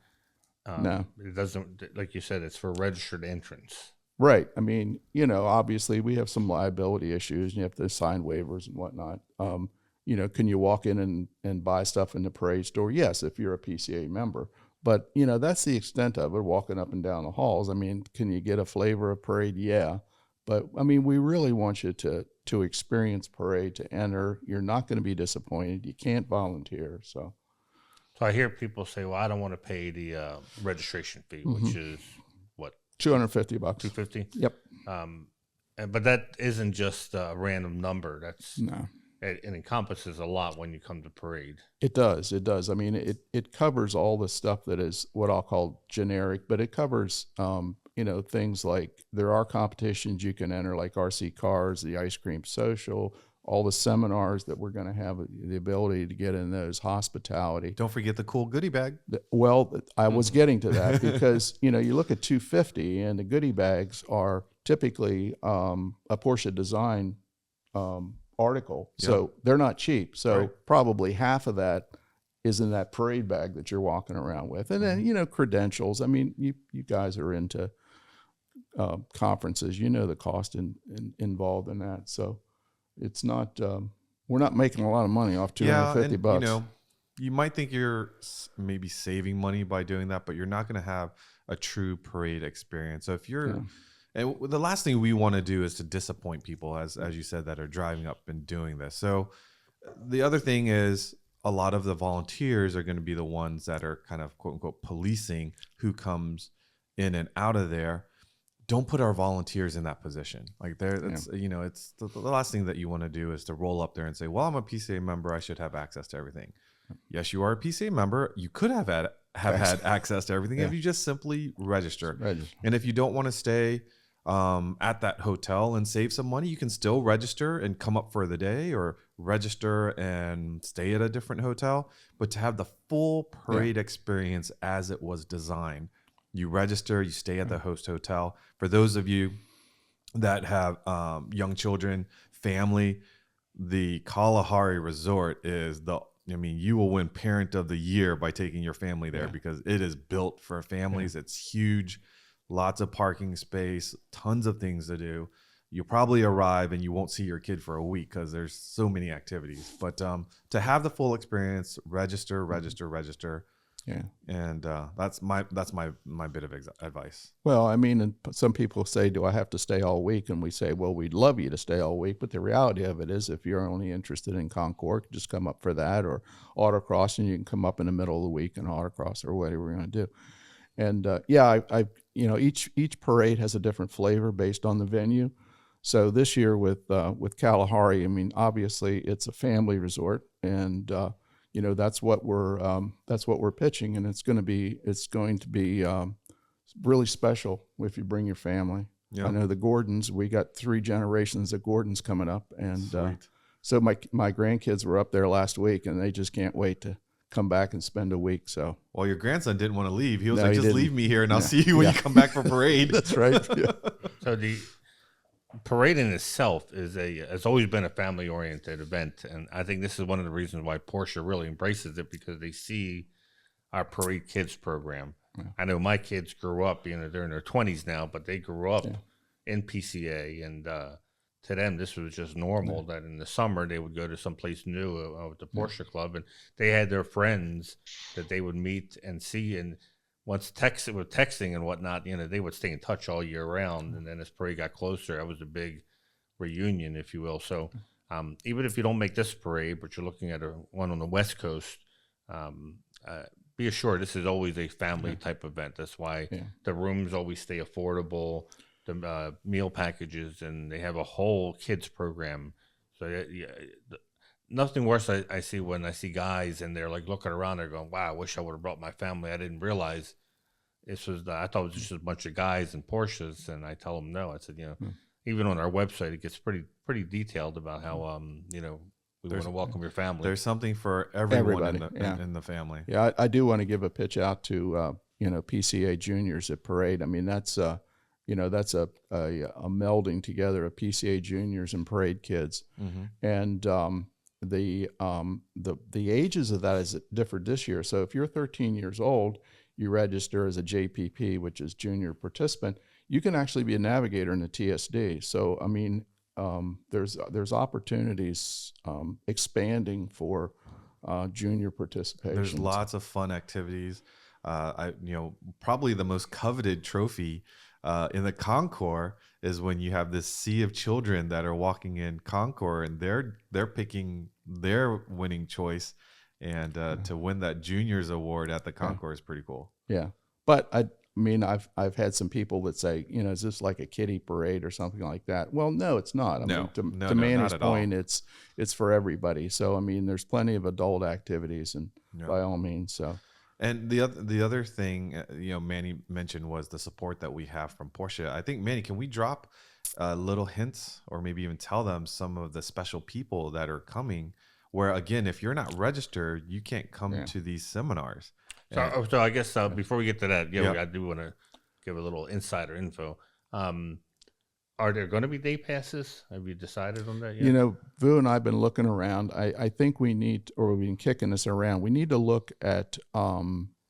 No. It doesn't, like you said, it's for registered entrance. Right. I mean, obviously we have some liability issues and you have to sign waivers and whatnot. Can you walk in and buy stuff in the parade store? Yes, if you're a PCA member. But, that's the extent of it, walking up and down the halls. I mean, can you get a flavor of parade? Yeah. But, we really want you to experience parade, to enter. You're not going to be disappointed. You can't volunteer. So I hear people say, well, I don't want to pay the registration fee, which is what? $250. $250. Yep. But that isn't just a random number. No. It encompasses a lot when you come to parade. It does. I mean, it covers all the stuff that is what I'll call generic, but it covers, things like there are competitions you can enter, like RC Cars, the Ice Cream Social, all the seminars that we're going to have the ability to get in those, hospitality. Don't forget the cool goodie bag. Well, I was getting to that because, you look at 250 and the goodie bags are typically a Porsche design article. Yep. So they're not cheap. So Right. probably half of that is in that parade bag that you're walking around with. And then, credentials. I mean, you guys are into conferences, the cost involved in that. So it's not, we're not making a lot of money off $250. You might think you're maybe saving money by doing that, but you're not going to have a true parade experience. So if you're, and the last thing we want to do is to disappoint people, as you said, that are driving up and doing this. So the other thing is a lot of the volunteers are going to be the ones that are kind of quote unquote policing who comes in and out of there. Don't put our volunteers in that position. Like it's the last thing that you want to do is to roll up there and say, well, I'm a PCA member, I should have access to everything. Yes, you are a PCA member. You could have had access to everything if you just simply register. And if you don't want to stay at that hotel and save some money, you can still register and come up for the day, or register and stay at a different hotel. But to have the full parade experience as it was designed, you register, you stay at the host hotel. For those of you that have young children, family, the Kalahari Resort is you will win Parent of the Year by taking your family there because it is built for families. Yeah. It's huge, lots of parking space, tons of things to do. You'll probably arrive and you won't see your kid for a week because there's so many activities. But to have the full experience, register. Yeah, and that's my bit of advice. Well, and some people say, do I have to stay all week? And we say, well, we'd love you to stay all week. But the reality of it is, if you're only interested in Concours, just come up for that, or Autocross, and you can come up in the middle of the week and Autocross or whatever we're going to do. And each parade has a different flavor based on the venue. So this year with Kalahari, obviously it's a family resort, and that's what we're pitching, and it's going to be really special if you bring your family. Yeah. I know the Gordons, we got 3 generations of Gordons coming up, and so my grandkids were up there last week, and they just can't wait to come back and spend a week. So, well, your grandson didn't want to leave. He was like, just leave me here, and I'll see you when you come back for parade. That's right. Yeah. So the parade in itself has always been a family-oriented event, and I think this is one of the reasons why Porsche really embraces it, because they see our Parade Kids program. Yeah. I know my kids grew up, they're in their 20s now, but they grew up in PCA, and to them, this was just normal. That in the summer they would go to someplace new with the Porsche Club, and they had their friends that they would meet and see. And once with texting and whatnot, they would stay in touch all year round. And then as parade got closer, that was a big reunion, if you will. So even if you don't make this parade, but you're looking at one on the West Coast, be assured this is always a family type event. That's why the rooms always stay affordable. The meal packages, and they have a whole kids program. So nothing worse I see when I see guys and they're like looking around, they're going, wow, I wish I would have brought my family. I didn't realize this was I thought it was just a bunch of guys and Porsches. And I tell them no. I said, even on our website it gets pretty detailed about how we want to welcome your family. There's something for everyone in the family. Yeah, I do want to give a pitch out to PCA juniors at Parade. I mean, that's that's a melding together of PCA juniors and Parade kids, and the ages of that is different this year. So if you're 13 years old, you register as a JPP, which is junior participant. You can actually be a navigator in the TSD. So I mean, there's opportunities expanding for junior participation. There's lots of fun activities. Probably the most coveted trophy in the concours is when you have this sea of children that are walking in concours, and they're picking their winning choice, and to win that juniors award at the concours is pretty cool. Yeah, but I mean, I've had some people that say, is this like a kiddie parade or something like that? Well, no, it's not. I mean, to Manny's point, it's for everybody. So I mean, there's plenty of adult activities, and by all means, so. And the other thing, Manny mentioned was the support that we have from Porsche. I think, Manny, can we drop little hints or maybe even tell them some of the special people that are coming, where, again, if you're not registered, you can't come to these seminars. So I guess before we get to that, I do want to give a little insider info. Are there going to be day passes? Have you decided on that yet? Vu and I have been looking around. I think we've been kicking this around. We need to look at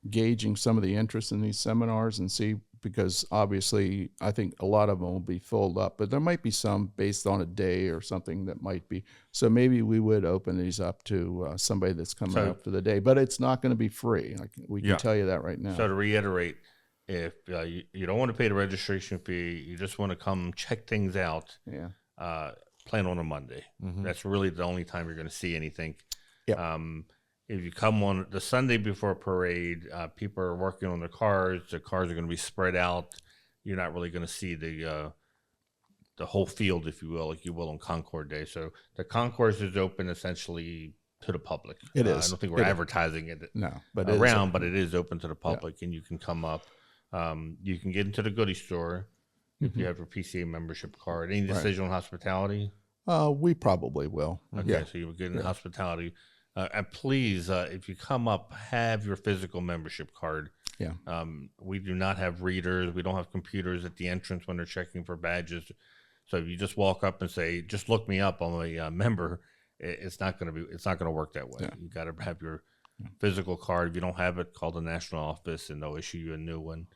gauging some of the interest in these seminars and see, because obviously I think a lot of them will be filled up, but there might be some based on a day or something that might be. So maybe we would open these up to somebody that's coming up for the day, but it's not going to be free. We can tell you that right now. So to reiterate, if you don't want to pay the registration fee, you just want to come check things out, plan on a Monday. That's really the only time you're going to see anything. If you come on the Sunday before parade, people are working on their cars. The cars are going to be spread out. You're not really going to see the whole field, if you will, like you will on Concours Day. So the concourse is open essentially to the public. It is. I don't think we're advertising it but it is open to the public, and you can come up. You can get into the goodie store if you have your PCA membership card. Any decision on hospitality? We probably will. Okay, so you will get in hospitality. And please, if you come up, have your physical membership card. Yeah. We do not have readers. We don't have computers at the entrance when they're checking for badges. So if you just walk up and say, "Just look me up, I'm a member," it's not going to work that way. You got to have your physical card. If you don't have it, call the national office and they'll issue you a new one.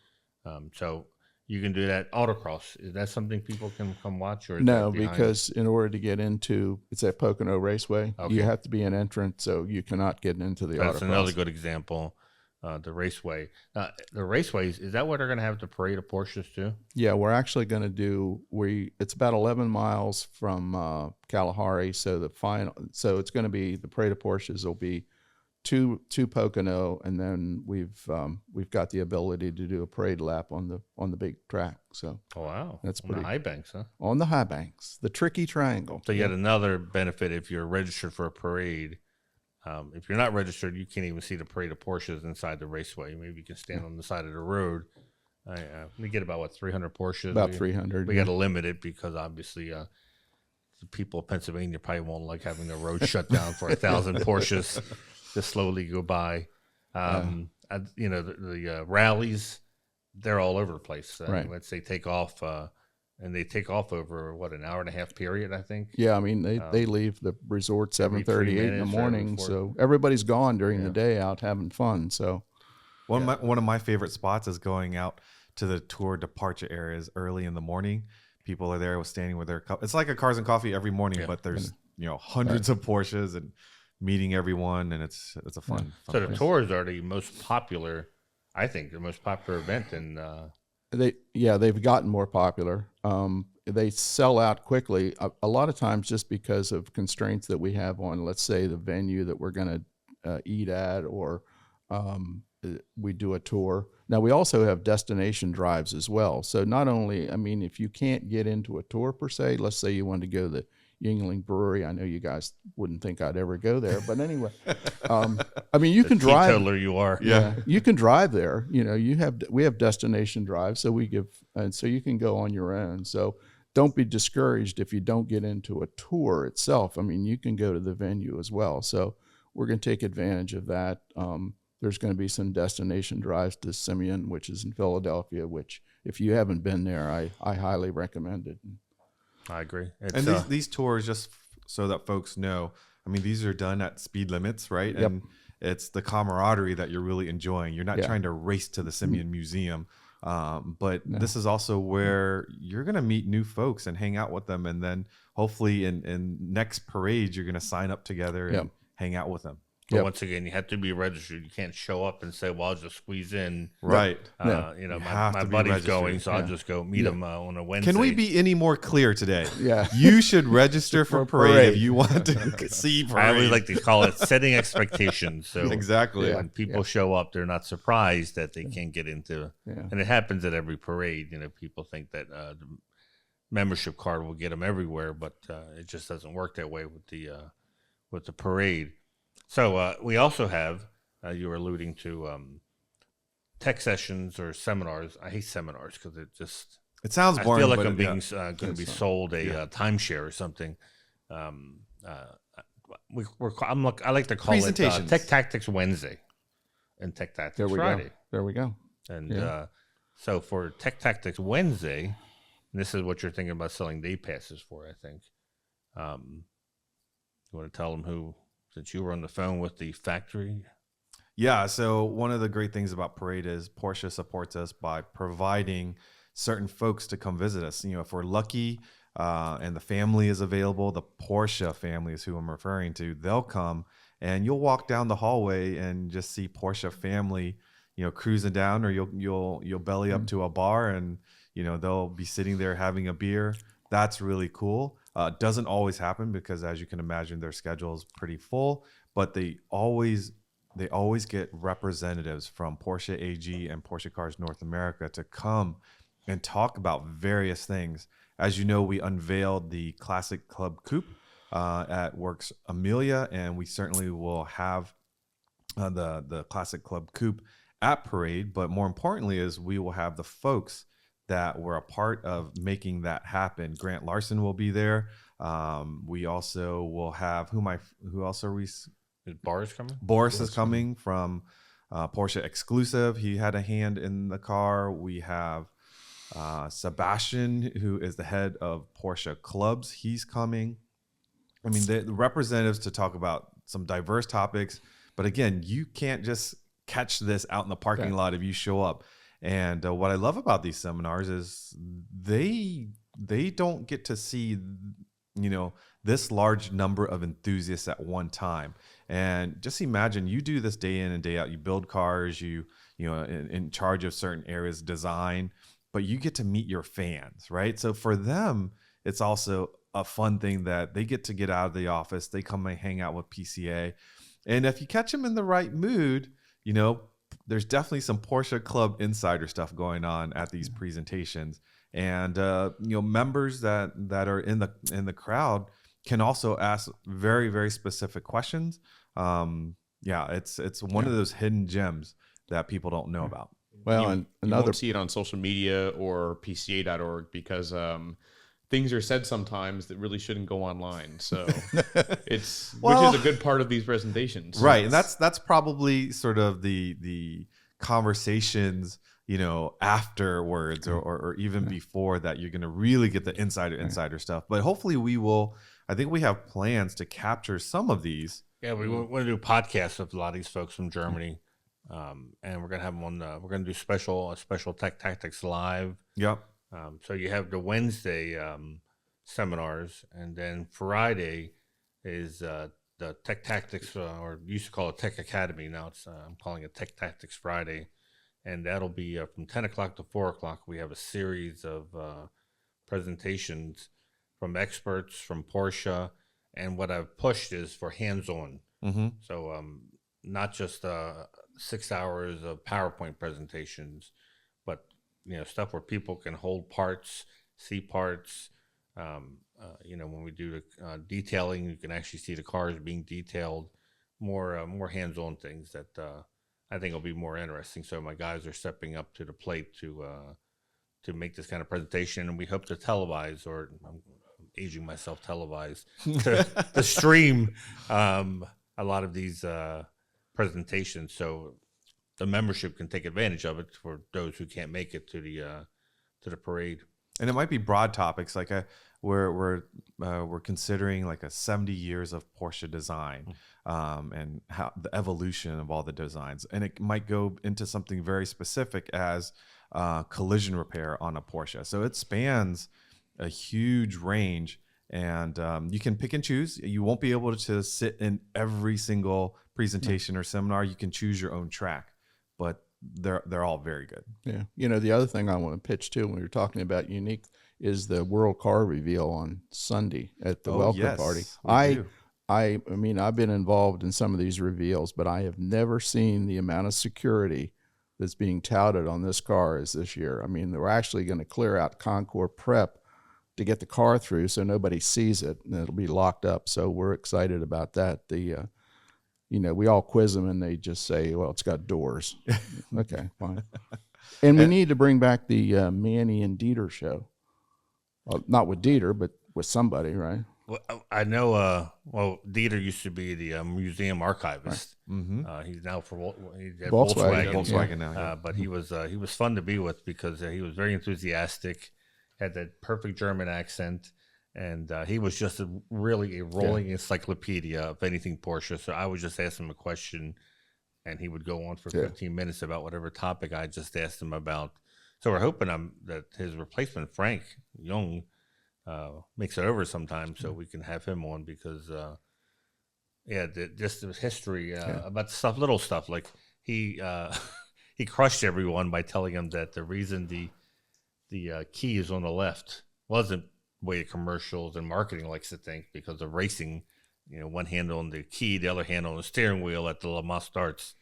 So you can do that. Autocross, is that something people can come watch? Or no, because in order to get into, it's at Pocono Raceway, you have to be an entrant, so you cannot get into the Autocross. That's another good example. The Raceway. The Raceways, is that what they're going to have the parade of Porsches too? Yeah, we're actually going to do, it's about 11 miles from Kalahari, so it's going to be, the parade of Porsches will be to Pocono, and then we've got the ability to do a parade lap on the big track. So that's on the high banks, huh? On the high banks, the tricky triangle. So yet another benefit if you're registered for a parade. If you're not registered, you can't even see the parade of Porsches inside the raceway. Maybe you can stand on the side of the road. We get about 300 Porsches. About 300. We got to limit it because obviously the people of Pennsylvania probably won't like having the road shut down for 1,000 Porsches to slowly go by. The rallies, they're all over the place. Let's say take off. And they take off over an hour and a half period, I think. Yeah, I mean they leave the resort 7:38 in the morning, so everybody's gone during the day out having fun. So one of my favorite spots is going out to the tour departure areas early in the morning, People are there standing with their cup. It's like a Cars and Coffee every morning, but there's hundreds of Porsches and meeting everyone, and it's a fun. So the place. tours are the most popular. I think the most popular event in. They've gotten more popular. They sell out quickly a lot of times just because of constraints that we have on, let's say, the venue that we're going to eat at, or we do a tour. Now we also have destination drives as well. So not only, I mean, if you can't get into a tour per se, let's say you wanted to go to the Yuengling Brewery. I know you guys wouldn't think I'd ever go there, but anyway, I mean, you can drive. Teetotaler you are. Yeah, you can drive there. You know, we have destination drives, so so you can go on your own. So don't be discouraged if you don't get into a tour itself. I mean, you can go to the venue as well. So we're going to take advantage of that. There's going to be some destination drives to Simeon, which is in Philadelphia, which if you haven't been there, I highly recommend it. I agree. And these tours, just so that folks know, I mean, these are done at speed limits, right? Yep. And it's the camaraderie that you're really enjoying. You're not trying to race to the Simeon Museum, but this is also where you're going to meet new folks and hang out with them. And then hopefully in next parades, you're going to sign up together and hang out with them. But once again, you have to be registered. You can't show up and say, well, I'll just squeeze in. Right. You know, my buddy's going, so I'll just go meet him on a Wednesday. Can we be any more clear today? Yeah. You should register for parade if you want to see parade. I always like to call it setting expectations. So exactly. when people show up, they're not surprised that they can't get into. And it happens at every parade. You know, people think that the membership card will get them everywhere, but it just doesn't work that way with the parade. So we also have, you were alluding to tech sessions or seminars. I hate seminars because it sounds boring. I feel like but I'm being going to be sold a timeshare or something. I like to call it Tech Tactics Wednesday and Tech Tactics Friday. There we go. And so for Tech Tactics Wednesday, and this is what you're thinking about selling day passes for, I think. You want to tell them who? Since you were on the phone with the factory? Yeah, so one of the great things about Parade is Porsche supports us by providing certain folks to come visit us. You know, if we're lucky and the family is available, the Porsche family is who I'm referring to, they'll come and you'll walk down the hallway and just see Porsche family, you know, cruising down, or you'll belly up to a bar and, you know, they'll be sitting there having a beer. That's really cool. Doesn't always happen because, as you can imagine, their schedule is pretty full, but they always get representatives from Porsche AG and Porsche Cars North America to come and talk about various things. As you know, we unveiled the Classic Club Coupe at Works Amelia, and we certainly will have the Classic Club Coupe at Parade, but more importantly is we will have the folks that were a part of making that happen. Grant Larson will be there. We also will have who else are we? Is Boris coming? Boris is coming from Porsche Exclusive. He had a hand in the car. We have Sebastian, who is the head of Porsche Clubs. He's coming. I mean, the representatives to talk about some diverse topics. But again, you can't just catch this out in the parking lot if you show up. And what I love about these seminars is they don't get to see, you know, this large number of enthusiasts at one time. And just imagine you do this day in and day out. You build cars, you know, in charge of certain areas, design, but you get to meet your fans, right? So for them, it's also a fun thing that they get to get out of the office. They come and hang out with PCA. And if you catch them in the right mood, you know, there's definitely some Porsche Club insider stuff going on at these presentations, and you know, members that are in the crowd can also ask very, very specific questions. It's one of those hidden gems that people don't know about. Well, and you won't see it on social media or PCA.org because things are said sometimes that really shouldn't go online. So which is a good part of these presentations. Right. And that's probably sort of the conversations, you know, afterwards or even before that, you're going to really get the insider stuff. But hopefully I think we have plans to capture some of these. Yeah, we want to do podcasts with a lot of these folks from Germany. And we're going to have them on, we're going to do a special Tech Tactics Live. Yep. So you have the Wednesday seminars, and then Friday is the Tech Tactics, or used to call it Tech Academy. Now I'm calling it Tech Tactics Friday, and that'll be from 10 o'clock to 4 o'clock. We have a series of presentations from experts from Porsche, and what I've pushed is for hands-on. Mm-hmm. So not just 6 hours of PowerPoint presentations, but stuff where people can hold parts, see parts. When we do the detailing, you can actually see the cars being detailed. More hands-on things that I think will be more interesting. So my guys are stepping up to the plate to make this kind of presentation, and we hope to televise, or I'm aging myself, televise to stream a lot of these presentations, so the membership can take advantage of it for those who can't make it to the parade. And it might be broad topics, like we're considering like a 70 years of Porsche design, and how the evolution of all the designs, and it might go into something very specific as collision repair on a Porsche. So it spans a huge range, and you can pick and choose. You won't be able to sit in every single presentation or seminar. You can choose your own track, but they're all very good. Yeah. The other thing I want to pitch too, when we were talking about unique, is the World Car Reveal on Sunday at the welcome party. I mean, I've been involved in some of these reveals, but I have never seen the amount of security that's being touted on this car as this year. I mean, they're actually going to clear out Concours Prep to get the car through so nobody sees it, and it'll be locked up. So we're excited about that. We all quiz them and they just say, well, it's got doors. Okay, fine. And we need to bring back the Manny and Dieter show. Well, not with Dieter, but with somebody, right? Well, I know. Dieter used to be the museum archivist. Right. Mm-hmm. He's now he's at Volkswagen. Volkswagen now. Yeah. But he was fun to be with because he was very enthusiastic, had that perfect German accent, and he was just really a rolling encyclopedia of anything Porsche. So I would just ask him a question, and he would go on for 15 minutes about whatever topic I just asked him about. So we're hoping that his replacement, Frank Young, makes it over sometime so we can have him on, because just the history about little stuff like he crushed everyone by telling them that the reason the key is on the left wasn't the way commercials and marketing likes to think, because of racing, one hand on the key, the other hand on the steering wheel at the Le Mans starts.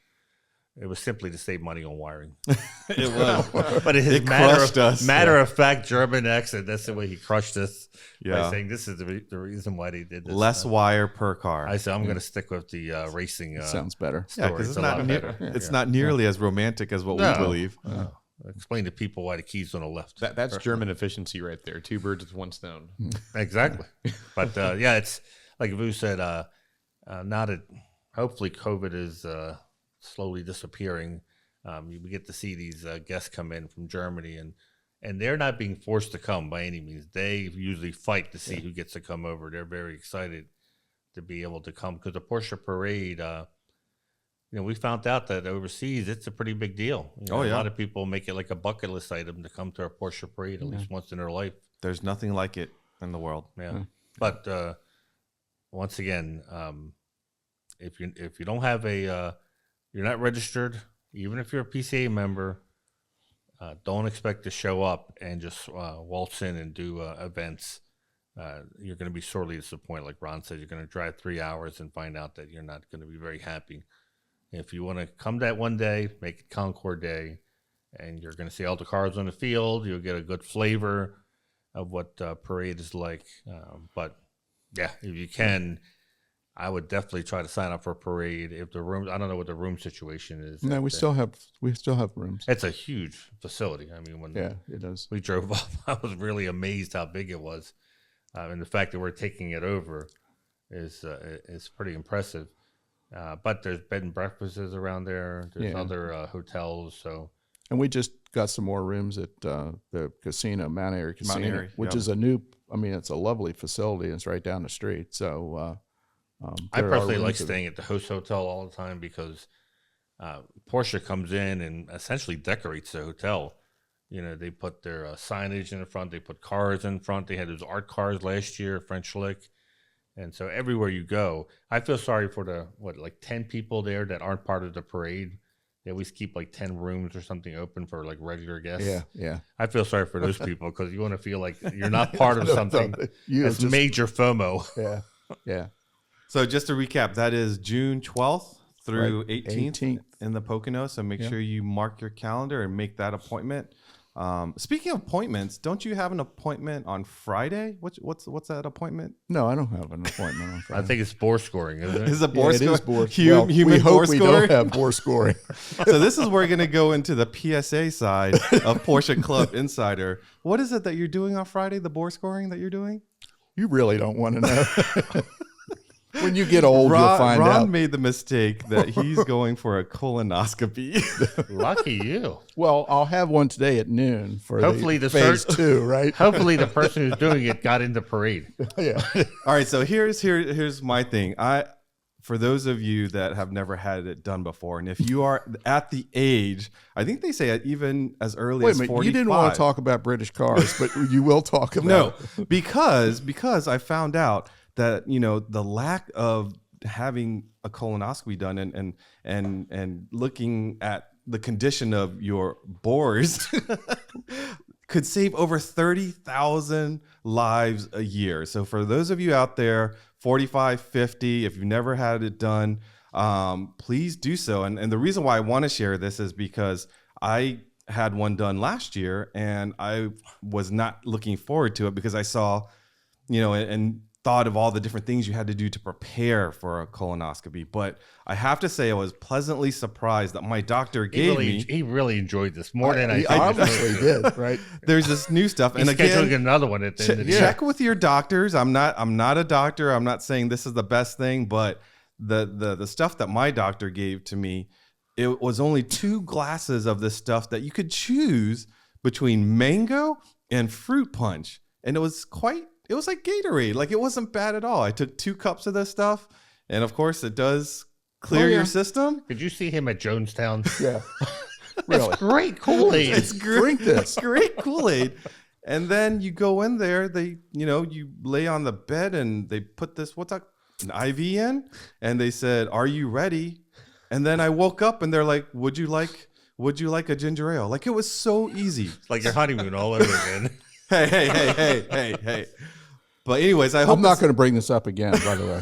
It was simply to save money on wiring. It was. But his matter of fact German accent, that's the way he crushed us by saying this is the reason why they did this. Less wire per car. I said, I'm going to stick with the racing. Sounds better. Yeah, because it's not nearly as romantic as what we believe. Explain to people why the key's on the left. That's German efficiency right there. 2 birds with 1 stone. Exactly. But it's like Vu said, hopefully COVID is slowly disappearing. We get to see these guests come in from Germany, and they're not being forced to come by any means. They usually fight to see who gets to come over. They're very excited to be able to come, because the Porsche Parade, we found out that overseas it's a pretty big deal. A lot of people make it like a bucket list item to come to our Porsche Parade at least once in their life. There's nothing like it in the world. Yeah. But once again, if you don't have you're not registered, even if you're a PCA member, don't expect to show up and just waltz in and do events. You're going to be sorely disappointed. Like Ron said, you're going to drive 3 hours and find out that you're not going to be very happy. If you want to come that one day, make it Concours Day, and you're going to see all the cars on the field. You'll get a good flavor of what parade is like. But if you can, I would definitely try to sign up for a parade. If the room, I don't know what the room situation is. No, we still have rooms. It's a huge facility. I mean, when it is. We drove up, I was really amazed how big it was, and the fact that we're taking it over is pretty impressive. But there's bed and breakfasts around there. There's other hotels. And we just got some more rooms at the casino, Mount Airy Casino, which is it's a lovely facility. It's right down the street. So I personally like staying at the host hotel all the time, because Porsche comes in and essentially decorates the hotel. They put their signage in the front. They put cars in front. They had those art cars last year, French Lick. And so everywhere you go, I feel sorry for the, 10 people there that aren't part of the parade. They always keep 10 rooms or something open for regular guests. Yeah. I feel sorry for those people because you want to feel like you're not part of something that's major FOMO. Yeah. So just to recap, that is June 12th through 18th in the Poconos. So make sure you mark your calendar and make that appointment. Speaking of appointments, don't you have an appointment on Friday? What's that appointment? No, I don't have an appointment on Friday. I think it's bore scoring, isn't it? Is it bore scoring? It is bore Human we bore hope we scoring? don't have bore scoring. So this is where we're going to go into the PSA side of Porsche Club Insider. What is it that you're doing on Friday, the bore scoring that you're doing? You really don't want to know. When you get old, you'll find Ron out. made the mistake that he's going for a colonoscopy. Lucky you. Well, I'll have one today at noon for Hopefully the phase 2, right? Hopefully the person who's doing it got into parade. Yeah. All right, so here's my thing. For those of you that have never had it done before, and if you are at the age, I think they say even as early Wait as a minute, 45. you didn't want to talk about British cars, but you will talk about No, because I found out that the lack of having a colonoscopy done and looking at the condition of your bores could save over 30,000 lives a year. So for those of you out there, 45, 50, if you've never had it done, please do so. And the reason why I want to share this is because I had one done last year and I was not looking forward to it because I saw, and thought of all the different things you had to do to prepare for a colonoscopy. But I have to say I was pleasantly surprised that my doctor gave me. He really enjoyed this more than I He obviously did, right? There's this new stuff. He's and scheduling again, another one at the end of the year. check with your doctors. I'm not a doctor. I'm not saying this is the best thing, but the stuff that my doctor gave to me, it was only 2 glasses of this stuff that you could choose between mango and fruit punch. And it was like Gatorade. It wasn't bad at all. I took 2 cups of this stuff. And of course it does clear your system. Did you see him at Jonestown? Yeah. Really. It's great Kool-Aid. It's great. Drink this. It's great Kool-Aid. And then you go in there, you lay on the bed and they put this, an IV in? And they said, "Are you ready?" And then I woke up and they're like, would you like a ginger ale? It was so easy. It's like your honeymoon all over again. Hey. But anyways, I'm not going to bring this up again, by the way.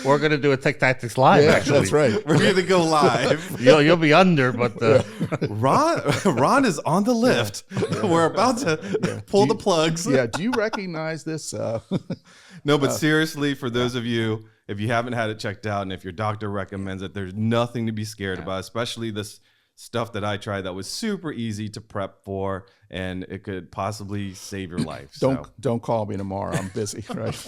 We're going to do a Tech Tactics Live, Yeah, actually. that's right. We're going to go live. You'll be under, but Ron is on the lift. We're about to pull the plugs. Yeah. Do you recognize this? No, but seriously, for those of you, if you haven't had it checked out and if your doctor recommends it, there's nothing to be scared about, especially this stuff that I tried that was super easy to prep for, and it could possibly save your life. Don't call me tomorrow. I'm busy. Right.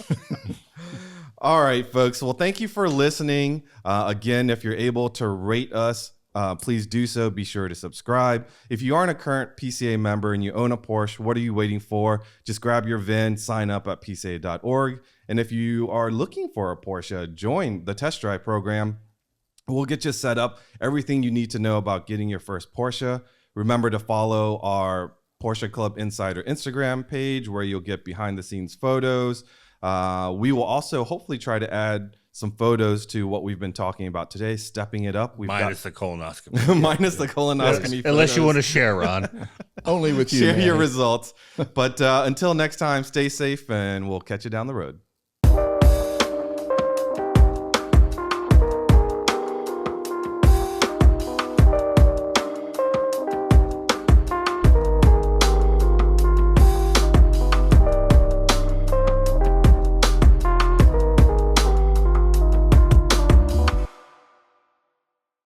All right, folks. Well, thank you for listening. Again, if you're able to rate us, please do so. Be sure to subscribe. If you aren't a current PCA member and you own a Porsche, what are you waiting for? Just grab your VIN, sign up at pca.org. And if you are looking for a Porsche, join the test drive program. We'll get you set up, everything you need to know about getting your first Porsche. Remember to follow our Porsche Club Insider Instagram page where you'll get behind the scenes photos. We will also hopefully try to add some photos to what we've been talking about today, stepping it up. Minus the colonoscopy. Minus the colonoscopy. Unless you want to share, Ron. Only with you. Share Manny. your results. But until next time, stay safe and we'll catch you down the road.